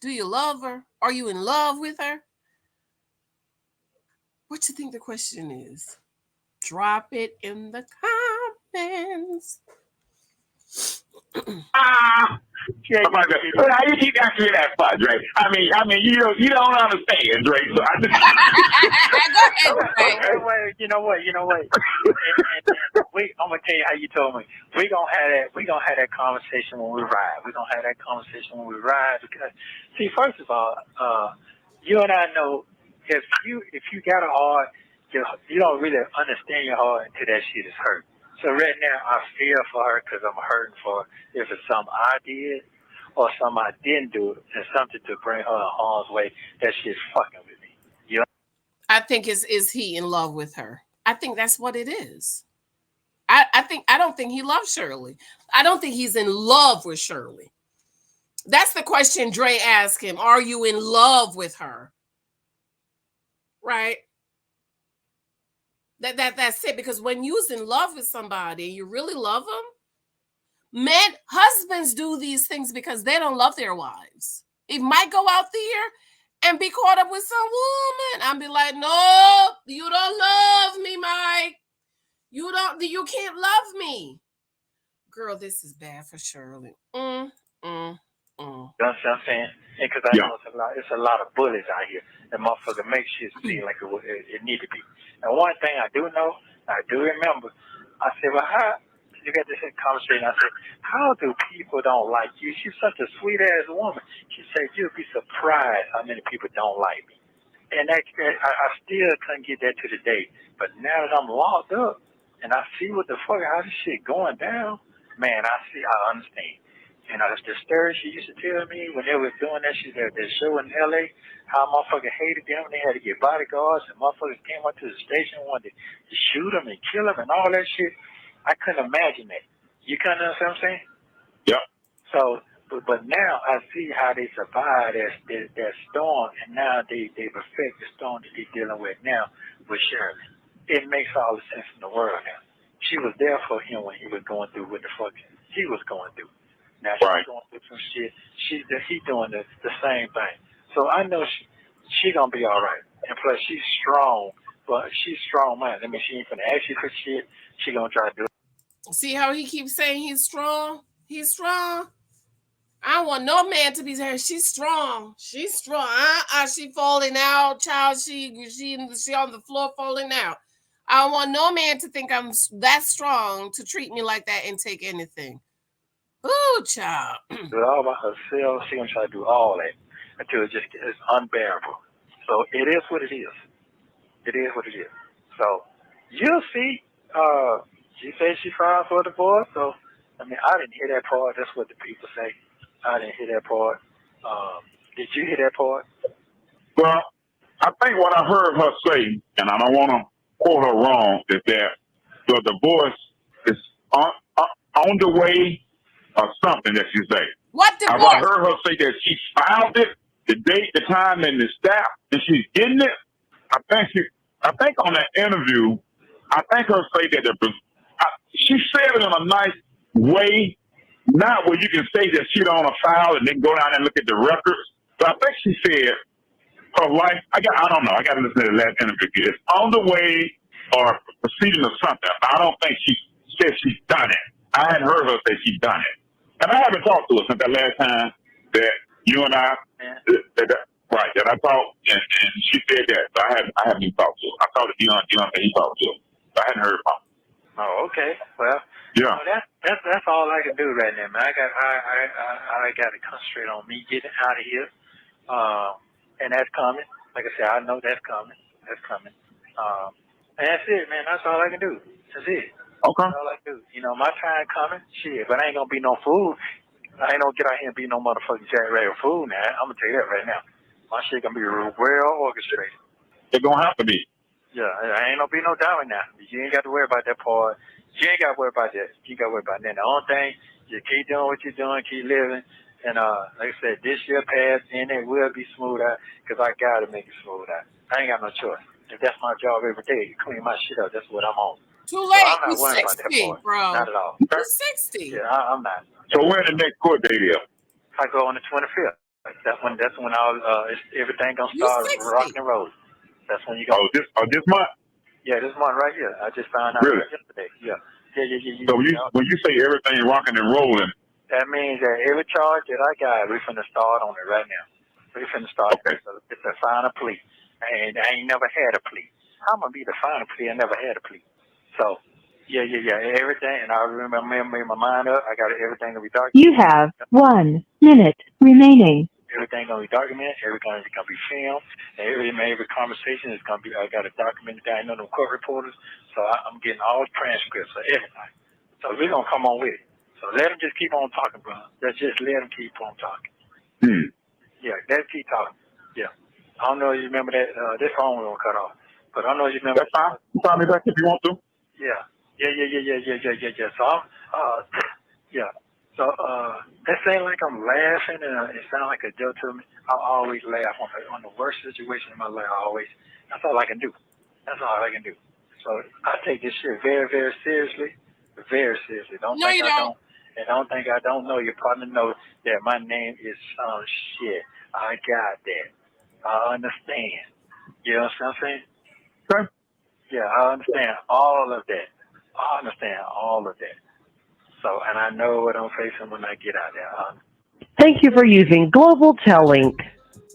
do you love her? Are you in love with her? What you think the question is? Drop it in the comments. Yeah, how you keep asking me that for, Dre? I mean, you don't understand, Dre. So I just Go ahead, Dre. Wait, you know what? and I'm gonna tell you how you told me. We gonna have that conversation when we ride. We gonna have that conversation when we ride because, see, first of all, you and I know if you got a heart, you don't really understand your heart until that shit is hurt. So right now, I feel for her because I'm hurting for her. If it's something I did or something I didn't do, and something to bring her in harm's way, that shit's fucking with me. You know? I think is he in love with her? I think that's what it is. I don't think he loves Shirley. I don't think he's in love with Shirley. That's the question Dre asked him. Are you in love with her? Right? That's it. Because when you're in love with somebody, you really love them. Men, husbands do these things because they don't love their wives. It might go out there and be caught up with some woman. I'll be like, no, you don't love me, Mike. You can't love me. Girl, this is bad for Shirley. You know what I'm saying? Because I know it's a lot of bullies out here. That motherfucker makes shit seem like it need to be. And one thing I do know, I do remember, I said, well, how, you got this conversation, I said, how do people don't like you? She's such a sweet ass woman. She said, you'll be surprised how many people don't like me. And I still couldn't get that to the day. But now that I'm locked up and I see what the fuck, how this shit going down, man, I understand. And the story she used to tell me when they were doing that shit, that show in LA, how motherfuckers hated them. They had to get bodyguards, and motherfuckers came up to the station and wanted to shoot them and kill them and all that shit. I couldn't imagine that. You kind of understand what I'm saying? Yep. So, but now I see how they survived that storm, and now they perfect the storm that they're dealing with now with Shirley. It makes all the sense in the world now. She was there for him when he was going through what the fuck he was going through. Now she's going through some shit. He doing the same thing. So I know she gonna be all right. And plus she's strong, but she's strong minded. I mean, she ain't gonna ask you for shit. She gonna try to do it. See how he keeps saying he's strong? He's strong. I don't want no man to be saying she's strong. She's strong. She falling out, child. She on the floor falling out. I don't want no man to think I'm that strong to treat me like that and take anything. Ooh, child. Do it all by herself. She gonna try to do all that until it's unbearable. So it is what it is. It is what it is. So you'll see. She says she filed for divorce. So I mean, I didn't hear that part. That's what the people say. I didn't hear that part. Did you hear that part? Well, I think what I heard her say, and I don't want to quote her wrong, is that the divorce is on the way or something that she say. What divorce? I heard her say that she filed it, the date, the time, and the staff, and she's getting it. I think on that interview, I think her say that she said it in a nice way, not where you can say that she on a file and then go down and look at the records. But I think she said her life. I don't know. I got to listen to the last interview. It's on the way or proceeding or something. I don't think she said she's done it. I hadn't heard her say she's done it. And I haven't talked to her since that last time that you and I, that I talked, and she said that. So I haven't even talked to her. I talked to Dion said he talked to her. So I hadn't heard from her. Oh, okay. Well, yeah. That's all I can do right now, man. I got to concentrate on me getting out of here, and that's coming. Like I said, I know that's coming. That's coming. And that's it, man. That's all I can do. That's it. Okay. That's all I can do. You know, my time coming. Shit, but I ain't gonna be no fool. I ain't gonna get out here and be no motherfucking Jack Ray fool now. I'm gonna tell you that right now. My shit gonna be well orchestrated. It's gonna have to be. Yeah, I ain't gonna be no diamond now. You ain't got to worry about that part. You ain't got to worry about that. You got to worry about that. The only thing, you keep doing what you're doing, keep living. And like I said, this year passed, and it will be smooth out, because I got to make it smooth out. I ain't got no choice. If that's my job every day, clean my shit up, that's what I'm on. Too late. So I'm not You're worried 60, about that part. bro. Not at all. You're 60. Yeah, I'm not. So when the next court date is? I go on the 25th. That's when everything gonna start rocking and rolling. That's when you got. This month? Yeah, this month right here. I just found out Really? yesterday. Yeah. So when you say everything rocking and rolling, that means that every charge that I got, we're finna start on it right now. We're finna start. Okay. It's a final plea. And I ain't never had a plea. How am I be the final plea? I never had a plea. So, yeah. Everything. And I remember I made my mind up. I got everything to be documented. You have 1 minute remaining. Everything gonna be documented. Everything is gonna be filmed. And every conversation is gonna be. I got to document it. I know them court reporters, so I'm getting all the transcripts of everything. So we're gonna come on with it. So let them just keep on talking, bro. Let's just let them keep on talking. Yeah, let's keep talking. Yeah. I don't know if you remember that. This phone was gonna cut off, but I don't know if you remember. That's fine. You call me back if you want to. Yeah. So yeah. So that sounds like I'm laughing, and it sounds like a joke to me. I always laugh on the worst situation in my life. That's all I can do. That's all I can do. So I take this shit very, very seriously. Very seriously. Don't think I don't know. Your partner knows that my name is some shit. I got that. I understand. You know what I'm saying? Okay. Yeah, I understand all of that. I understand all of that. So, and I know what I'm facing when I get out there. Thank you for using Global Tellink.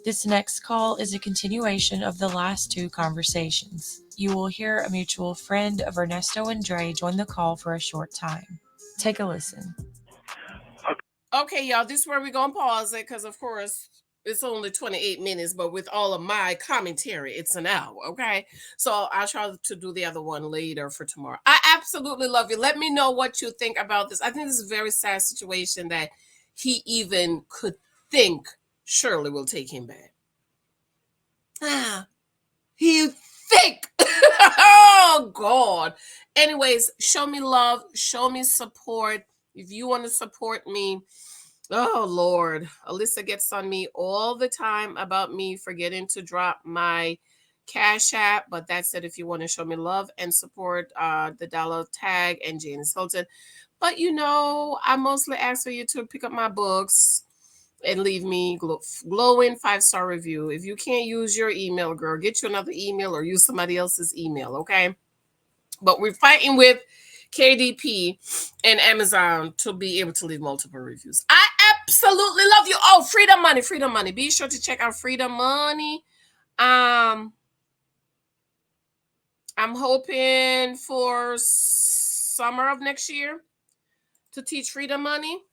This next call is a continuation of the last two conversations. You will hear a mutual friend of Ernestio and Dre join the call for a short time. Take a listen. Okay, y'all, this is where we're going to pause it because, of course, it's only 28 minutes, but with all of my commentary, it's an hour, okay? So I'll try to do the other one later for tomorrow. I absolutely love you. Let me know what you think about this. I think this is a very sad situation that he even could think Shirley will take him back. He think. Oh, God. Anyways, show me love. Show me support. If you want to support me, oh, Lord. Alyssa gets on me all the time about me forgetting to drop my Cash App. But that said, if you want to show me love and support the dollar tag and Janice Hylton. But, I mostly ask for you to pick up my books and leave me glowing 5-star review. If you can't use your email, girl, get you another email or use somebody else's email, okay? But we're fighting with KDP and Amazon to be able to leave multiple reviews. I absolutely love you. Oh, Freedom Money. Be sure to check out Freedom Money. I'm hoping for summer of next year to teach Freedom Money,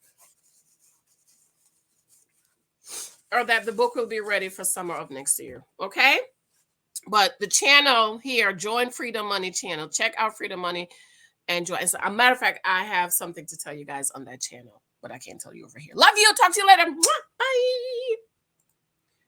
or that the book will be ready for summer of next year. Okay? But the channel here, join Freedom Money channel. Check out Freedom Money and join. As a matter of fact, I have something to tell you guys on that channel, but I can't tell you over here. Love you. Talk to you later. Bye.